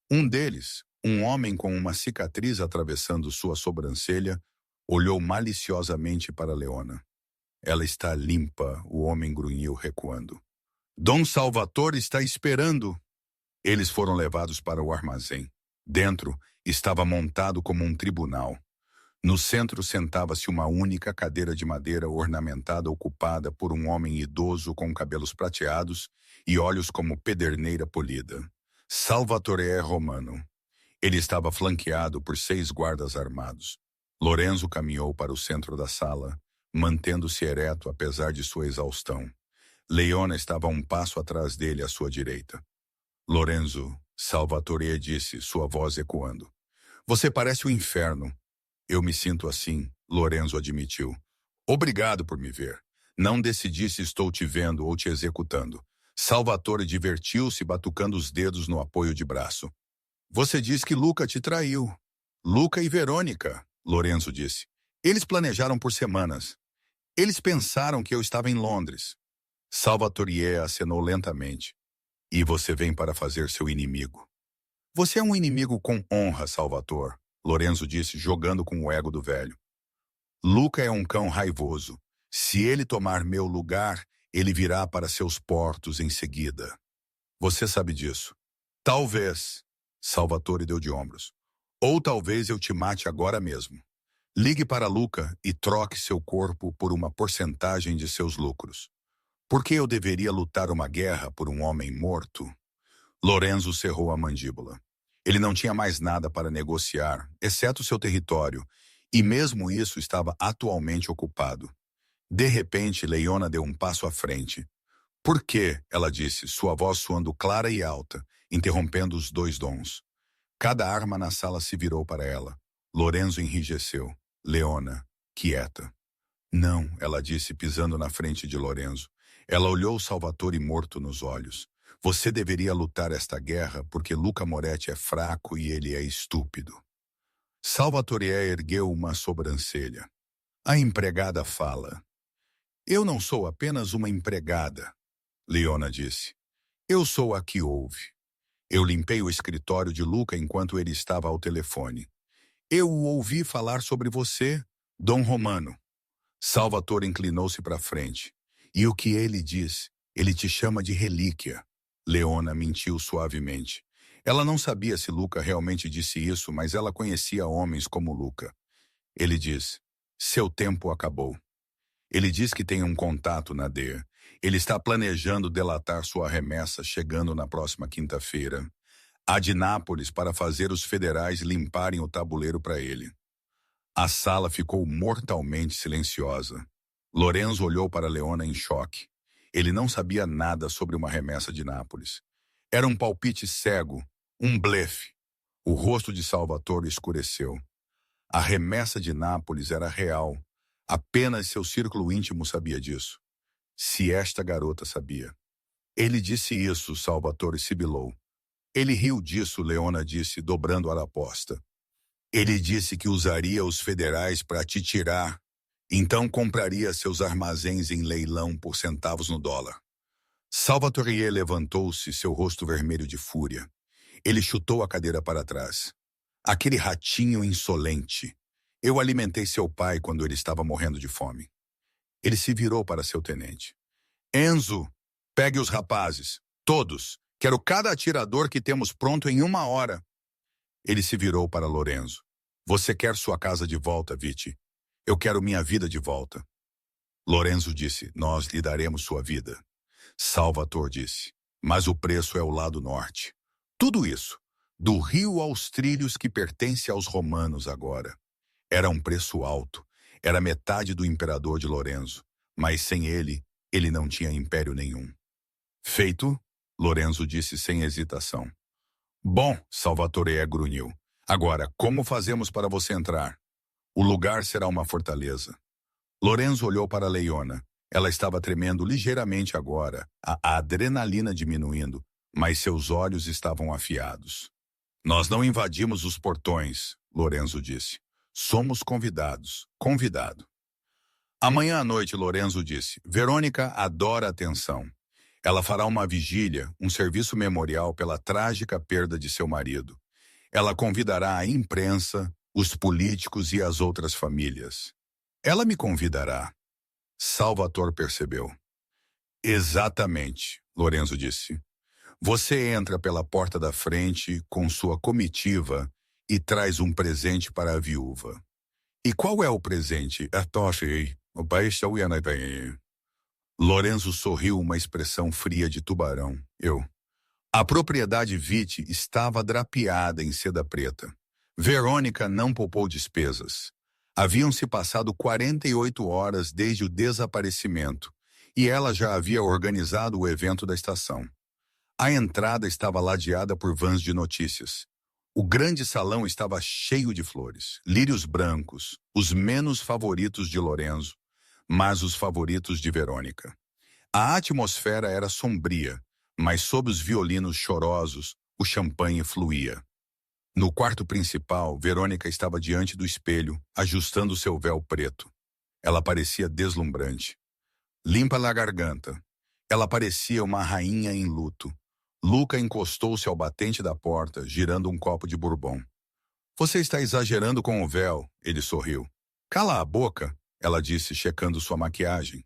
Um deles, um homem com uma cicatriz atravessando sua sobrancelha, olhou maliciosamente para Leona. Ela está limpa, o homem grunhiu recuando. Dom Salvatore está esperando. Eles foram levados para o armazém. Dentro, estava montado como um tribunal. No centro sentava-se uma única cadeira de madeira ornamentada ocupada por um homem idoso com cabelos prateados e olhos como pederneira polida. Salvatore Romano. Ele estava flanqueado por 6 guardas armados. Lorenzo caminhou para o centro da sala, mantendo-se ereto apesar de sua exaustão. Leona estava a um passo atrás dele à sua direita. Lorenzo, Salvatore disse, sua voz ecoando. Você parece o inferno. Eu me sinto assim, Lorenzo admitiu. Obrigado por me ver. Não decidi se estou te vendo ou te executando. Salvatore divertiu-se batucando os dedos no apoio de braço. Você diz que Luca te traiu. Luca e Verônica, Lorenzo disse. Eles planejaram por semanas. Eles pensaram que eu estava em Londres. Salvatore acenou lentamente. E você vem para fazer seu inimigo. Você é um inimigo com honra, Salvatore, Lorenzo disse, jogando com o ego do velho. Luca é um cão raivoso. Se ele tomar meu lugar, ele virá para seus portos em seguida. Você sabe disso. Talvez, Salvatore deu de ombros. Ou talvez eu te mate agora mesmo. Ligue para Luca e troque seu corpo por uma porcentagem de seus lucros. Por que eu deveria lutar uma guerra por um homem morto? Lorenzo cerrou a mandíbula. Ele não tinha mais nada para negociar, exceto seu território, e mesmo isso estava atualmente ocupado. De repente, Leona deu um passo à frente. Por quê? Ela disse, sua voz soando clara e alta, interrompendo os 2 dons. Cada arma na sala se virou para ela. Lorenzo enrijeceu. Leona, quieta. Não, ela disse, pisando na frente de Lorenzo. Ela olhou Salvatore morto nos olhos. Você deveria lutar esta guerra porque Luca Moretti é fraco e ele é estúpido. Salvatore ergueu uma sobrancelha. A empregada fala. Eu não sou apenas uma empregada, Leona disse. Eu sou a que ouve. Eu limpei o escritório de Luca enquanto ele estava ao telefone. Eu o ouvi falar sobre você, Dom Romano. Salvatore inclinou-se para frente. E o que ele diz? Ele te chama de relíquia. Leona mentiu suavemente. Ela não sabia se Luca realmente disse isso, mas ela conhecia homens como Luca. Ele diz, seu tempo acabou. Ele diz que tem um contato na DEA. Ele está planejando delatar sua remessa chegando na próxima quinta-feira. A de Nápoles para fazer os federais limparem o tabuleiro para ele. A sala ficou mortalmente silenciosa. Lorenzo olhou para Leona em choque. Ele não sabia nada sobre uma remessa de Nápoles. Era um palpite cego, um blefe. O rosto de Salvatore escureceu. A remessa de Nápoles era real. Apenas seu círculo íntimo sabia disso. Se esta garota sabia. Ele disse isso, Salvatore sibilou. Ele riu disso, Leona disse, dobrando a aposta. Ele disse que usaria os federais para te tirar. Então compraria seus armazéns em leilão por centavos no dólar. Salvatore levantou-se, seu rosto vermelho de fúria. Ele chutou a cadeira para trás. Aquele ratinho insolente. Eu alimentei seu pai quando ele estava morrendo de fome. Ele se virou para seu tenente. Enzo, pegue os rapazes. Todos. Quero cada atirador que temos pronto em 1 hora. Ele se virou para Lorenzo. Você quer sua casa de volta, Viti? Eu quero minha vida de volta. Lorenzo disse, nós lhe daremos sua vida. Salvatore disse, mas o preço é o lado norte. Tudo isso, do rio aos trilhos que pertence aos romanos agora. Era um preço alto. Era metade do imperador de Lorenzo. Mas sem ele, ele não tinha império nenhum. Feito, Lorenzo disse sem hesitação. Bom, Salvatore grunhiu. Agora, como fazemos para você entrar? O lugar será uma fortaleza. Lorenzo olhou para Leona. Ela estava tremendo ligeiramente agora, a adrenalina diminuindo, mas seus olhos estavam afiados. Nós não invadimos os portões, Lorenzo disse. Somos convidados. Convidado. Amanhã à noite, Lorenzo disse, Verônica adora atenção. Ela fará uma vigília, um serviço memorial pela trágica perda de seu marido. Ela convidará a imprensa, os políticos e as outras famílias. Ela me convidará. Salvatore percebeu. Exatamente, Lorenzo disse. Você entra pela porta da frente com sua comitiva e traz um presente para a viúva. E qual é o presente? Lorenzo sorriu uma expressão fria de tubarão. A propriedade Viti estava drapeada em seda preta. Verônica não poupou despesas. Haviam-se passado 48 horas desde o desaparecimento, e ela já havia organizado o evento da estação. A entrada estava ladeada por vans de notícias. O grande salão estava cheio de flores, lírios brancos, os menos favoritos de Lorenzo, mas os favoritos de Verônica. A atmosfera era sombria, mas sob os violinos chorosos, o champanhe fluía. No quarto principal, Verônica estava diante do espelho, ajustando seu véu preto. Ela parecia deslumbrante. Limpa na garganta. Ela parecia uma rainha em luto. Luca encostou-se ao batente da porta, girando um copo de bourbon. Você está exagerando com o véu, ele sorriu. Cala a boca, ela disse, checando sua maquiagem.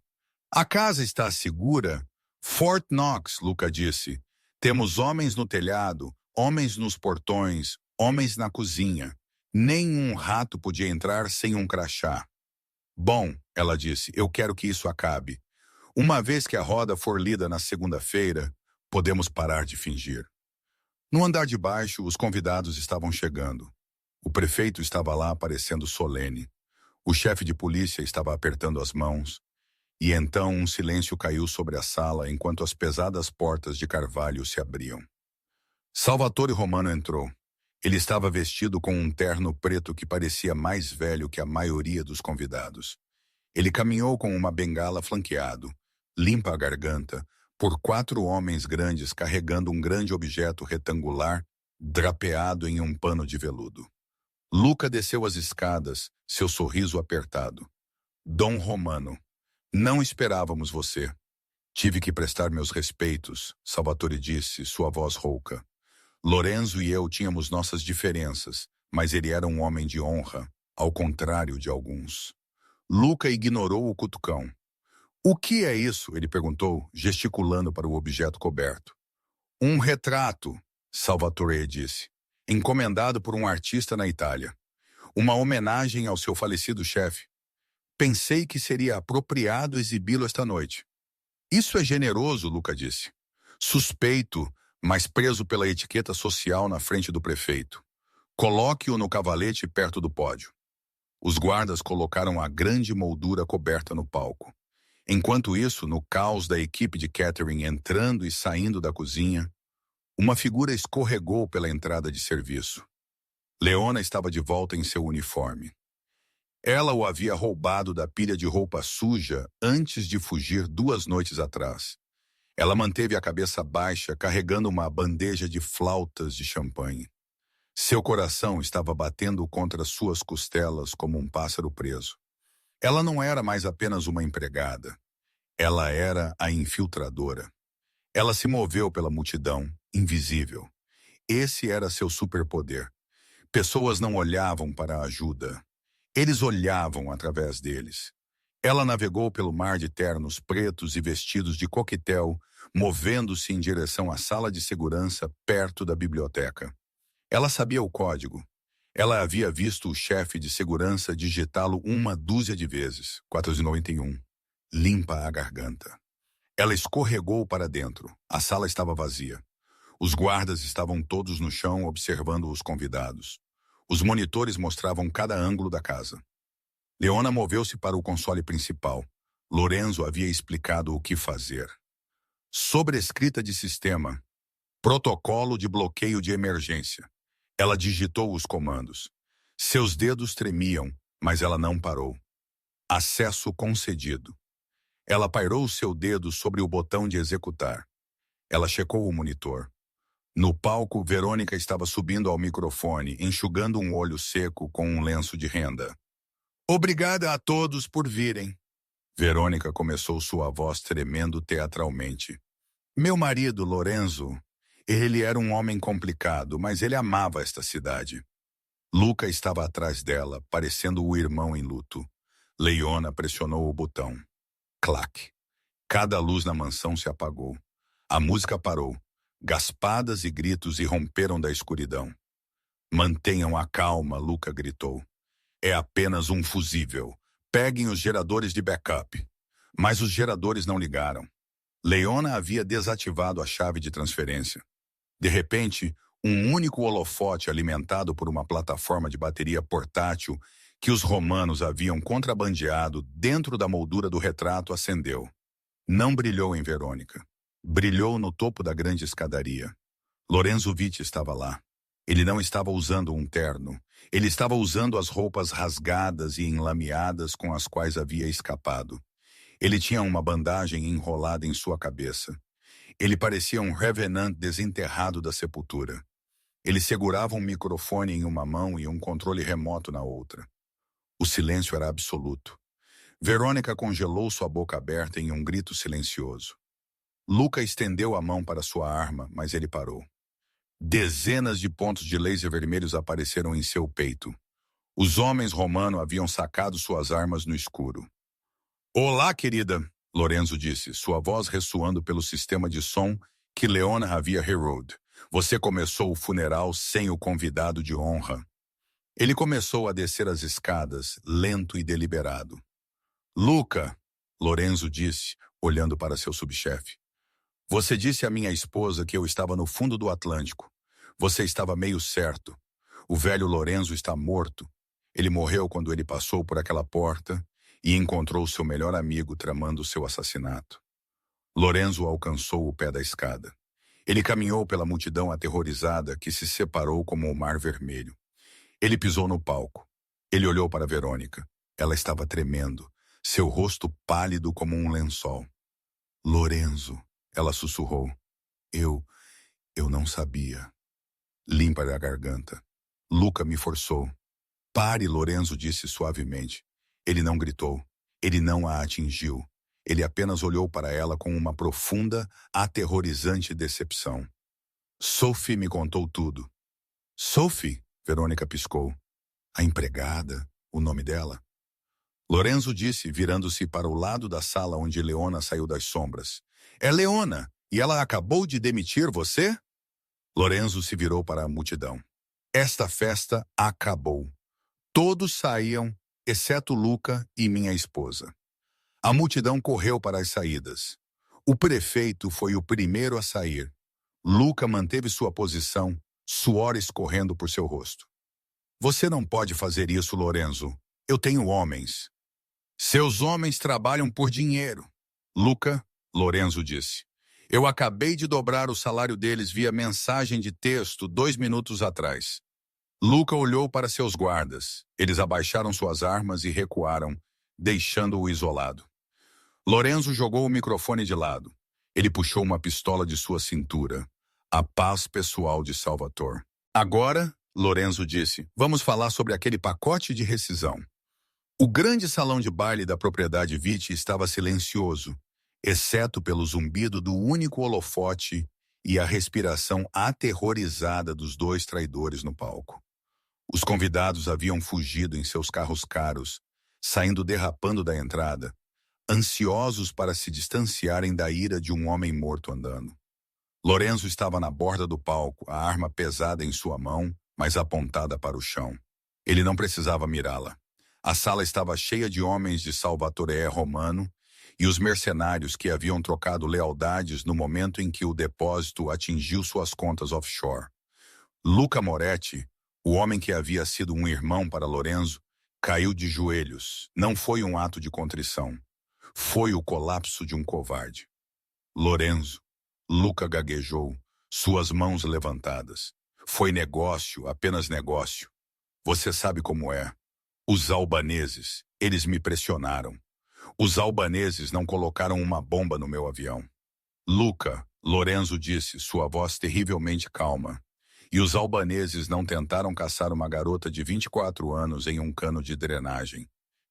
A casa está segura? Fort Knox, Luca disse. Temos homens no telhado, homens nos portões, homens na cozinha. Nenhum rato podia entrar sem um crachá. Bom, ela disse, eu quero que isso acabe. Uma vez que a roda for lida na segunda-feira, podemos parar de fingir. No andar de baixo, os convidados estavam chegando. O prefeito estava lá parecendo solene. O chefe de polícia estava apertando as mãos. E então um silêncio caiu sobre a sala enquanto as pesadas portas de carvalho se abriam. Salvatore Romano entrou. Ele estava vestido com um terno preto que parecia mais velho que a maioria dos convidados. Ele caminhou com uma bengala flanqueado, limpa a garganta, por 4 homens grandes carregando um grande objeto retangular, drapeado em um pano de veludo. Luca desceu as escadas, seu sorriso apertado. Dom Romano, não esperávamos você. Tive que prestar meus respeitos, Salvatore disse, sua voz rouca. Lorenzo e eu tínhamos nossas diferenças, mas ele era um homem de honra, ao contrário de alguns. Luca ignorou o cutucão. O que é isso? Ele perguntou, gesticulando para o objeto coberto. Um retrato, Salvatore disse, encomendado por um artista na Itália. Uma homenagem ao seu falecido chefe. Pensei que seria apropriado exibi-lo esta noite. Isso é generoso, Luca disse. Suspeito, mas preso pela etiqueta social na frente do prefeito. Coloque-o no cavalete perto do pódio. Os guardas colocaram a grande moldura coberta no palco. Enquanto isso, no caos da equipe de catering entrando e saindo da cozinha, uma figura escorregou pela entrada de serviço. Leona estava de volta em seu uniforme. Ela o havia roubado da pilha de roupa suja antes de fugir 2 noites atrás. Ela manteve a cabeça baixa, carregando uma bandeja de flautas de champanhe. Seu coração estava batendo contra suas costelas como um pássaro preso. Ela não era mais apenas uma empregada. Ela era a infiltradora. Ela se moveu pela multidão, invisível. Esse era seu superpoder. Pessoas não olhavam para a ajuda. Eles olhavam através deles. Ela navegou pelo mar de ternos pretos e vestidos de coquetel, movendo-se em direção à sala de segurança perto da biblioteca. Ela sabia o código. Ela havia visto o chefe de segurança digitá-lo 1 dúzia de vezes. 491. Limpa a garganta. Ela escorregou para dentro. A sala estava vazia. Os guardas estavam todos no chão observando os convidados. Os monitores mostravam cada ângulo da casa. Leona moveu-se para o console principal. Lorenzo havia explicado o que fazer. Sobrescrita de sistema. Protocolo de bloqueio de emergência. Ela digitou os comandos. Seus dedos tremiam, mas ela não parou. Acesso concedido. Ela pairou seu dedo sobre o botão de executar. Ela checou o monitor. No palco, Verônica estava subindo ao microfone, enxugando um olho seco com um lenço de renda. Obrigada a todos por virem. Verônica começou sua voz tremendo teatralmente. Meu marido, Lorenzo, ele era um homem complicado, mas ele amava esta cidade. Luca estava atrás dela, parecendo o irmão em luto. Leona pressionou o botão. Clac. Cada luz na mansão se apagou. A música parou. Gaspadas e gritos irromperam da escuridão. Mantenham a calma, Luca gritou. É apenas um fusível. Peguem os geradores de backup. Mas os geradores não ligaram. Leona havia desativado a chave de transferência. De repente, um único holofote alimentado por uma plataforma de bateria portátil que os romanos haviam contrabandeado dentro da moldura do retrato acendeu. Não brilhou em Verônica. Brilhou no topo da grande escadaria. Lorenzo Vitti estava lá. Ele não estava usando um terno. Ele estava usando as roupas rasgadas e enlameadas com as quais havia escapado. Ele tinha uma bandagem enrolada em sua cabeça. Ele parecia um revenant desenterrado da sepultura. Ele segurava um microfone em uma mão e um controle remoto na outra. O silêncio era absoluto. Verônica congelou sua boca aberta em um grito silencioso. Luca estendeu a mão para sua arma, mas ele parou. Dezenas de pontos de laser vermelhos apareceram em seu peito. Os homens romanos haviam sacado suas armas no escuro. Olá, querida, Lorenzo disse, sua voz ressoando pelo sistema de som que Leona havia heroed. Você começou o funeral sem o convidado de honra. Ele começou a descer as escadas, lento e deliberado. Luca, Lorenzo disse, olhando para seu subchefe. Você disse à minha esposa que eu estava no fundo do Atlântico. Você estava meio certo. O velho Lorenzo está morto. Ele morreu quando ele passou por aquela porta e encontrou seu melhor amigo tramando seu assassinato. Lorenzo alcançou o pé da escada. Ele caminhou pela multidão aterrorizada que se separou como o mar vermelho. Ele pisou no palco. Ele olhou para Verônica. Ela estava tremendo, seu rosto pálido como um lençol. Lorenzo, ela sussurrou. Eu não sabia. Limpa a garganta. Luca me forçou. Pare, Lorenzo disse suavemente. Ele não gritou. Ele não a atingiu. Ele apenas olhou para ela com uma profunda, aterrorizante decepção. Sophie me contou tudo. Sophie? Verônica piscou. A empregada, o nome dela. Lorenzo disse, virando-se para o lado da sala onde Leona saiu das sombras. É Leona, e ela acabou de demitir você? Lorenzo se virou para a multidão. Esta festa acabou. Todos saíam exceto Luca e minha esposa. A multidão correu para as saídas. O prefeito foi o primeiro a sair. Luca manteve sua posição, suor escorrendo por seu rosto. Você não pode fazer isso, Lorenzo. Eu tenho homens. Seus homens trabalham por dinheiro. Luca, Lorenzo disse. Eu acabei de dobrar o salário deles via mensagem de texto 2 minutos atrás. Luca olhou para seus guardas. Eles abaixaram suas armas e recuaram, deixando-o isolado. Lorenzo jogou o microfone de lado. Ele puxou uma pistola de sua cintura. A paz pessoal de Salvatore. Agora, Lorenzo disse, vamos falar sobre aquele pacote de rescisão. O grande salão de baile da propriedade Vitti estava silencioso, exceto pelo zumbido do único holofote e a respiração aterrorizada dos 2 traidores no palco. Os convidados haviam fugido em seus carros caros, saindo derrapando da entrada, ansiosos para se distanciarem da ira de um homem morto andando. Lorenzo estava na borda do palco, a arma pesada em sua mão, mas apontada para o chão. Ele não precisava mirá-la. A sala estava cheia de homens de Salvatore Romano e os mercenários que haviam trocado lealdades no momento em que o depósito atingiu suas contas offshore. Luca Moretti, o homem que havia sido um irmão para Lorenzo, caiu de joelhos. Não foi um ato de contrição. Foi o colapso de um covarde. Lorenzo, Luca gaguejou, suas mãos levantadas. Foi negócio, apenas negócio. Você sabe como é. Os albaneses, eles me pressionaram. Os albaneses não colocaram uma bomba no meu avião. Luca, Lorenzo disse, sua voz terrivelmente calma. E os albaneses não tentaram caçar uma garota de 24 anos em um cano de drenagem.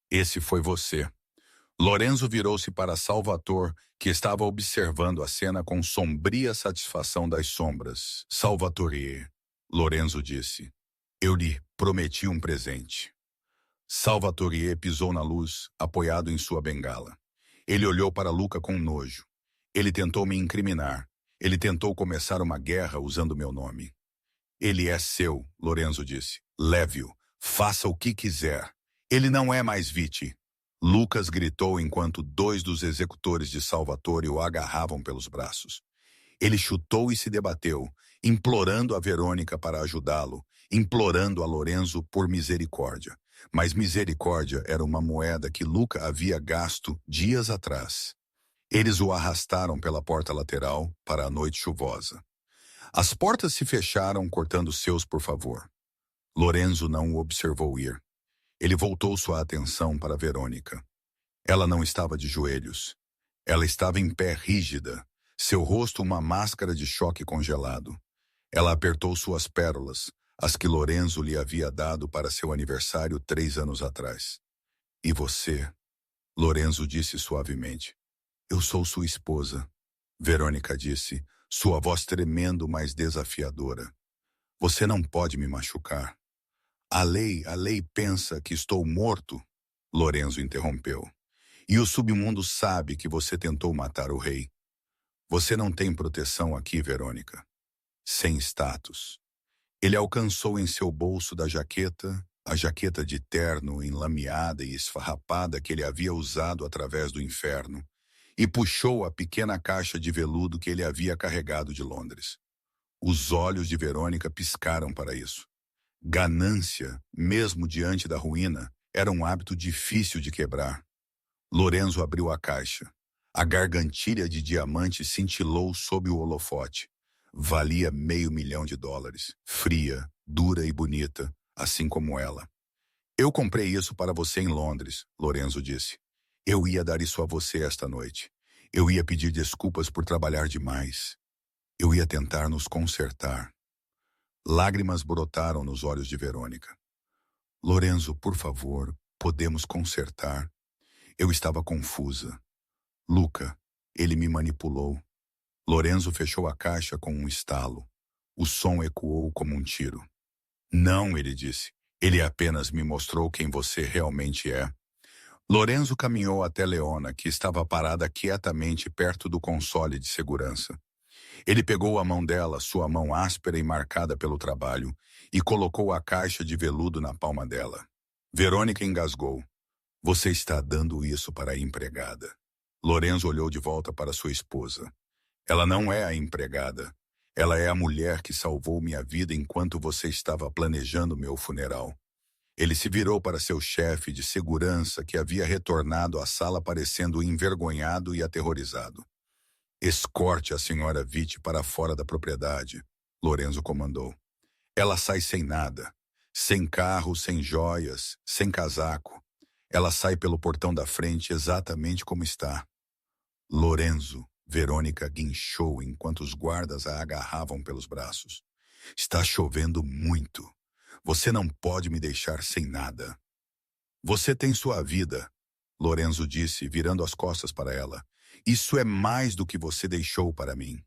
Esse foi você. Lorenzo virou-se para Salvatore, que estava observando a cena com sombria satisfação das sombras. Salvatore, Lorenzo disse, eu lhe prometi um presente. Salvatore pisou na luz, apoiado em sua bengala. Ele olhou para Luca com nojo. Ele tentou me incriminar. Ele tentou começar uma guerra usando meu nome. Ele é seu, Lorenzo disse. Leve-o. Faça o que quiser. Ele não é mais Vitti. Lucas gritou enquanto 2 dos executores de Salvatore o agarravam pelos braços. Ele chutou e se debateu, implorando a Verônica para ajudá-lo, implorando a Lorenzo por misericórdia. Mas misericórdia era uma moeda que Luca havia gasto dias atrás. Eles o arrastaram pela porta lateral para a noite chuvosa. As portas se fecharam, cortando seus por favor. Lorenzo não o observou ir. Ele voltou sua atenção para Verônica. Ela não estava de joelhos. Ela estava em pé rígida, seu rosto uma máscara de choque congelado. Ela apertou suas pérolas, as que Lorenzo lhe havia dado para seu aniversário 3 anos atrás. E você? Lorenzo disse suavemente. Eu sou sua esposa. Verônica disse, sua voz tremendo, mas desafiadora. Você não pode me machucar. A lei pensa que estou morto, Lorenzo interrompeu. E o submundo sabe que você tentou matar o rei. Você não tem proteção aqui, Verônica. Sem status. Ele alcançou em seu bolso da jaqueta, a jaqueta de terno enlameada e esfarrapada que ele havia usado através do inferno, e puxou a pequena caixa de veludo que ele havia carregado de Londres. Os olhos de Verônica piscaram para isso. Ganância, mesmo diante da ruína, era um hábito difícil de quebrar. Lorenzo abriu a caixa. A gargantilha de diamante cintilou sob o holofote. Valia $500.000. Fria, dura e bonita, assim como ela. Eu comprei isso para você em Londres, Lorenzo disse. Eu ia dar isso a você esta noite. Eu ia pedir desculpas por trabalhar demais. Eu ia tentar nos consertar. Lágrimas brotaram nos olhos de Verônica. Lorenzo, por favor, podemos consertar. Eu estava confusa. Luca, ele me manipulou. Lorenzo fechou a caixa com um estalo. O som ecoou como um tiro. Não, ele disse. Ele apenas me mostrou quem você realmente é. Lorenzo caminhou até Leona, que estava parada quietamente perto do console de segurança. Ele pegou a mão dela, sua mão áspera e marcada pelo trabalho, e colocou a caixa de veludo na palma dela. Verônica engasgou. Você está dando isso para a empregada. Lorenzo olhou de volta para sua esposa. Ela não é a empregada. Ela é a mulher que salvou minha vida enquanto você estava planejando meu funeral. Ele se virou para seu chefe de segurança que havia retornado à sala parecendo envergonhado e aterrorizado. Escorte a senhora Vitti para fora da propriedade, Lorenzo comandou. Ela sai sem nada, sem carro, sem joias, sem casaco. Ela sai pelo portão da frente exatamente como está. Lorenzo, Verônica guinchou enquanto os guardas a agarravam pelos braços. Está chovendo muito. Você não pode me deixar sem nada. Você tem sua vida, Lorenzo disse, virando as costas para ela. Isso é mais do que você deixou para mim.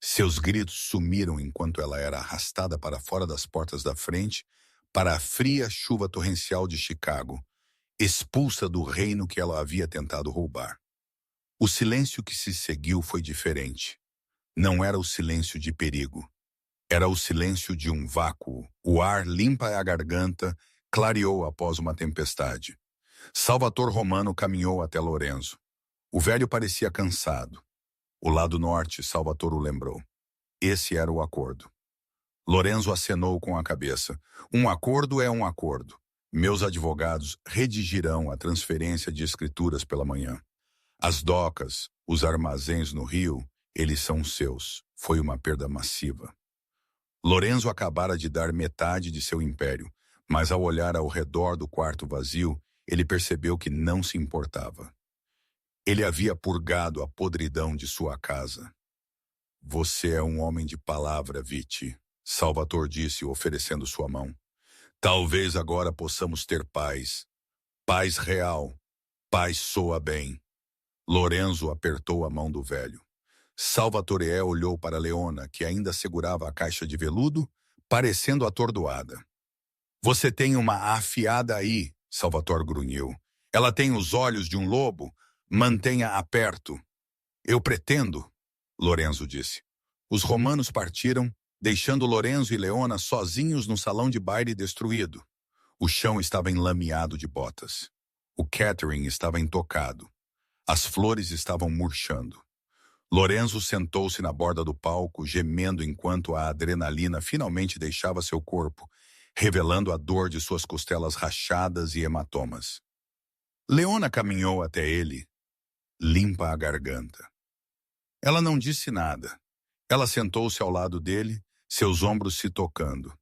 Seus gritos sumiram enquanto ela era arrastada para fora das portas da frente para a fria chuva torrencial de Chicago, expulsa do reino que ela havia tentado roubar. O silêncio que se seguiu foi diferente. Não era o silêncio de perigo. Era o silêncio de um vácuo. O ar limpa a garganta, clareou após uma tempestade. Salvatore Romano caminhou até Lorenzo. O velho parecia cansado. O lado norte, Salvatore o lembrou. Esse era o acordo. Lorenzo acenou com a cabeça. Um acordo é um acordo. Meus advogados redigirão a transferência de escrituras pela manhã. As docas, os armazéns no rio, eles são seus. Foi uma perda massiva. Lorenzo acabara de dar metade de seu império, mas ao olhar ao redor do quarto vazio, ele percebeu que não se importava. Ele havia purgado a podridão de sua casa. Você é um homem de palavra, Vitti, Salvatore disse, oferecendo sua mão. Talvez agora possamos ter paz. Paz real. Paz soa bem. Lorenzo apertou a mão do velho. Salvatore olhou para Leona, que ainda segurava a caixa de veludo, parecendo atordoada. Você tem uma afiada aí, Salvatore grunhiu. Ela tem os olhos de um lobo. Mantenha-a perto. Eu pretendo, Lorenzo disse. Os romanos partiram, deixando Lorenzo e Leona sozinhos no salão de baile destruído. O chão estava enlameado de botas. O catering estava intocado. As flores estavam murchando. Lorenzo sentou-se na borda do palco, gemendo enquanto a adrenalina finalmente deixava seu corpo, revelando a dor de suas costelas rachadas e hematomas. Leona caminhou até ele, limpa a garganta. Ela não disse nada. Ela sentou-se ao lado dele, seus ombros se tocando.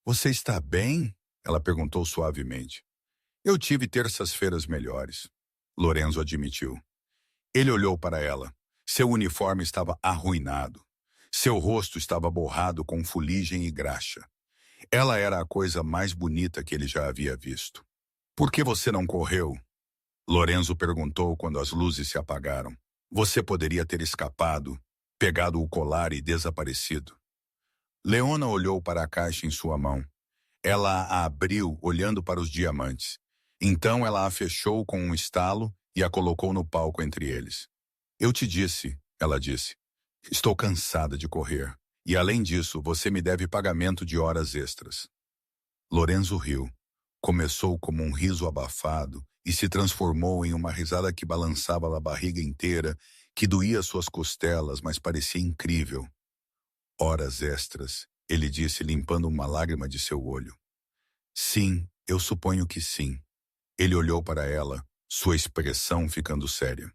Você está bem? Ela perguntou suavemente. Eu tive terças-feiras melhores, Lorenzo admitiu. Ele olhou para ela. Seu uniforme estava arruinado. Seu rosto estava borrado com fuligem e graxa. Ela era a coisa mais bonita que ele já havia visto. Por que você não correu? Lorenzo perguntou quando as luzes se apagaram. Você poderia ter escapado, pegado o colar e desaparecido. Leona olhou para a caixa em sua mão. Ela a abriu olhando para os diamantes. Então ela a fechou com um estalo e a colocou no palco entre eles. Eu te disse, ela disse. Estou cansada de correr. E além disso, você me deve pagamento de horas extras. Lorenzo riu. Começou como um riso abafado e se transformou em uma risada que balançava a barriga inteira, que doía suas costelas, mas parecia incrível. Horas extras, ele disse, limpando uma lágrima de seu olho. Sim, eu suponho que sim. Ele olhou para ela, sua expressão ficando séria.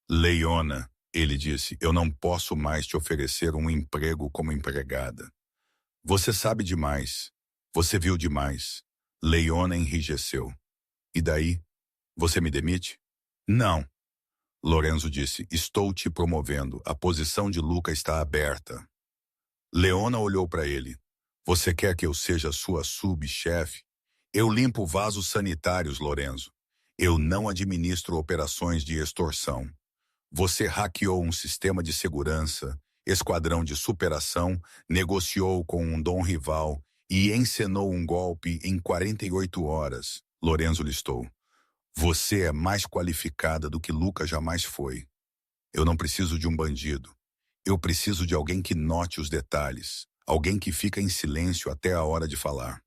Leona, ele disse, eu não posso mais te oferecer um emprego como empregada. Você sabe demais. Você viu demais. Leona enrijeceu. E daí? Você me demite? Não. Lorenzo disse, estou te promovendo. A posição de Luca está aberta. Leona olhou para ele. Você quer que eu seja sua subchefe? Eu limpo vasos sanitários, Lorenzo. Eu não administro operações de extorsão. Você hackeou um sistema de segurança, esquadrão de superação, negociou com um dom rival e encenou um golpe em 48 horas, Lorenzo listou. Você é mais qualificada do que Luca jamais foi. Eu não preciso de um bandido. Eu preciso de alguém que note os detalhes, alguém que fica em silêncio até a hora de falar.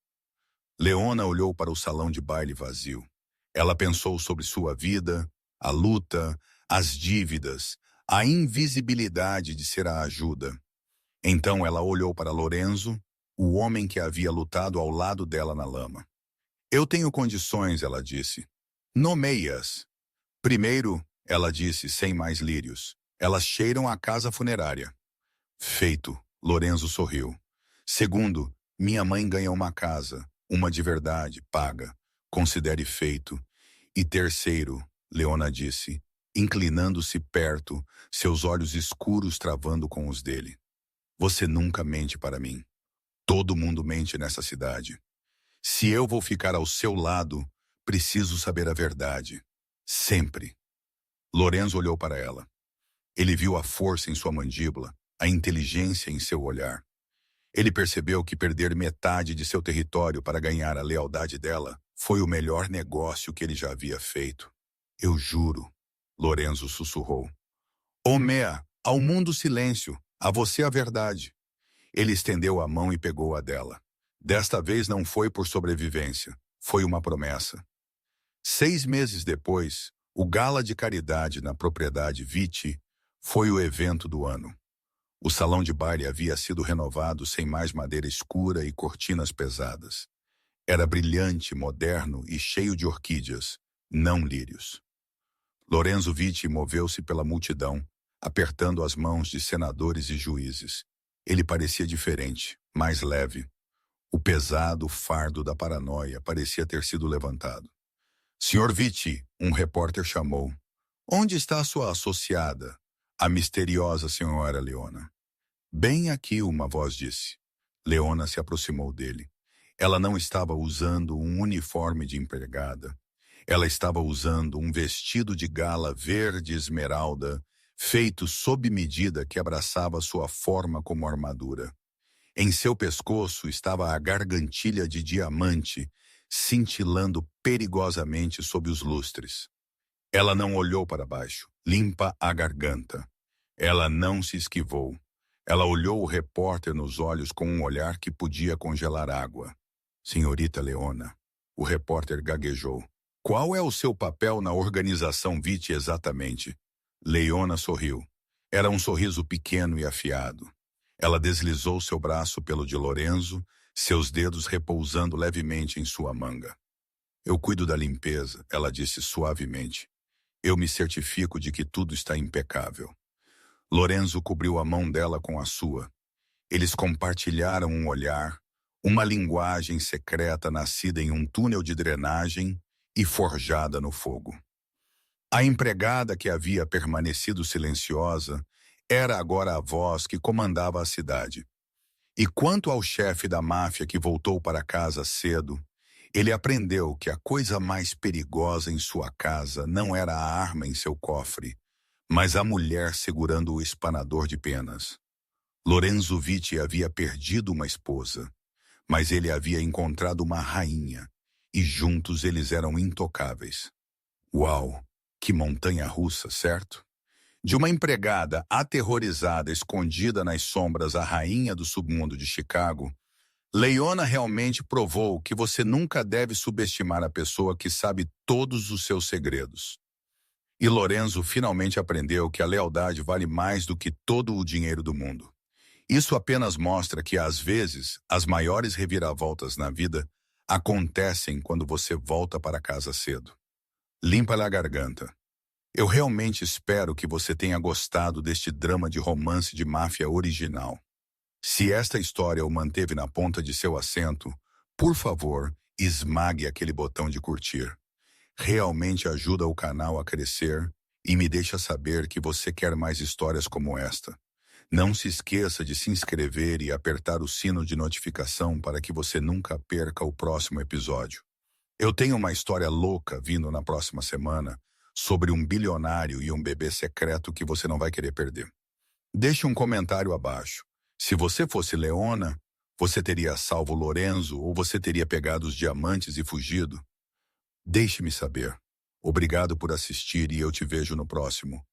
Leona olhou para o salão de baile vazio. Ela pensou sobre sua vida, a luta, as dívidas, a invisibilidade de ser a ajuda. Então ela olhou para Lorenzo, o homem que havia lutado ao lado dela na lama. Eu tenho condições, ela disse. Nomeie-as. Primeiro, ela disse, sem mais lírios, elas cheiram a casa funerária. Feito, Lorenzo sorriu. Segundo, minha mãe ganha uma casa, uma de verdade, paga. Considere feito. E terceiro, Leona disse, inclinando-se perto, seus olhos escuros travando com os dele. Você nunca mente para mim. Todo mundo mente nessa cidade. Se eu vou ficar ao seu lado, preciso saber a verdade. Sempre. Lorenzo olhou para ela. Ele viu a força em sua mandíbula, a inteligência em seu olhar. Ele percebeu que perder metade de seu território para ganhar a lealdade dela foi o melhor negócio que ele já havia feito. Eu juro, Lorenzo sussurrou. Homea, ao mundo silêncio, a você a verdade. Ele estendeu a mão e pegou a dela. Desta vez não foi por sobrevivência, foi uma promessa. 6 meses depois, o gala de caridade na propriedade Vitti foi o evento do ano. O salão de baile havia sido renovado sem mais madeira escura e cortinas pesadas. Era brilhante, moderno e cheio de orquídeas, não lírios. Lorenzo Vitti moveu-se pela multidão, apertando as mãos de senadores e juízes. Ele parecia diferente, mais leve. O pesado fardo da paranoia parecia ter sido levantado. Senhor Vitti, um repórter chamou. Onde está a sua associada, a misteriosa senhora Leona? Bem aqui, uma voz disse. Leona se aproximou dele. Ela não estava usando um uniforme de empregada. Ela estava usando um vestido de gala verde esmeralda, feito sob medida que abraçava sua forma como armadura. Em seu pescoço estava a gargantilha de diamante, cintilando perigosamente sob os lustres. Ela não olhou para baixo, limpa a garganta. Ela não se esquivou. Ela olhou o repórter nos olhos com um olhar que podia congelar água. Senhorita Leona, o repórter gaguejou. Qual é o seu papel na organização Vitti exatamente? Leona sorriu. Era um sorriso pequeno e afiado. Ela deslizou seu braço pelo de Lorenzo, seus dedos repousando levemente em sua manga. Eu cuido da limpeza, ela disse suavemente. Eu me certifico de que tudo está impecável. Lorenzo cobriu a mão dela com a sua. Eles compartilharam um olhar, uma linguagem secreta nascida em um túnel de drenagem e forjada no fogo. A empregada que havia permanecido silenciosa era agora a voz que comandava a cidade. E quanto ao chefe da máfia que voltou para casa cedo, ele aprendeu que a coisa mais perigosa em sua casa não era a arma em seu cofre, mas a mulher segurando o espanador de penas. Lorenzo Vitti havia perdido uma esposa, mas ele havia encontrado uma rainha, e juntos eles eram intocáveis. Uau, que montanha-russa, certo? De uma empregada aterrorizada escondida nas sombras à rainha do submundo de Chicago, Leona realmente provou que você nunca deve subestimar a pessoa que sabe todos os seus segredos. E Lorenzo finalmente aprendeu que a lealdade vale mais do que todo o dinheiro do mundo. Isso apenas mostra que, às vezes, as maiores reviravoltas na vida acontecem quando você volta para casa cedo. Limpa-lhe a garganta. Eu realmente espero que você tenha gostado deste drama de romance de máfia original. Se esta história o manteve na ponta de seu assento, por favor, esmague aquele botão de curtir. Realmente ajuda o canal a crescer e me deixa saber que você quer mais histórias como esta. Não se esqueça de se inscrever e apertar o sino de notificação para que você nunca perca o próximo episódio. Eu tenho uma história louca vindo na próxima semana sobre um bilionário e um bebê secreto que você não vai querer perder. Deixe um comentário abaixo. Se você fosse Leona, você teria salvo Lorenzo ou você teria pegado os diamantes e fugido? Deixe-me saber. Obrigado por assistir e eu te vejo no próximo.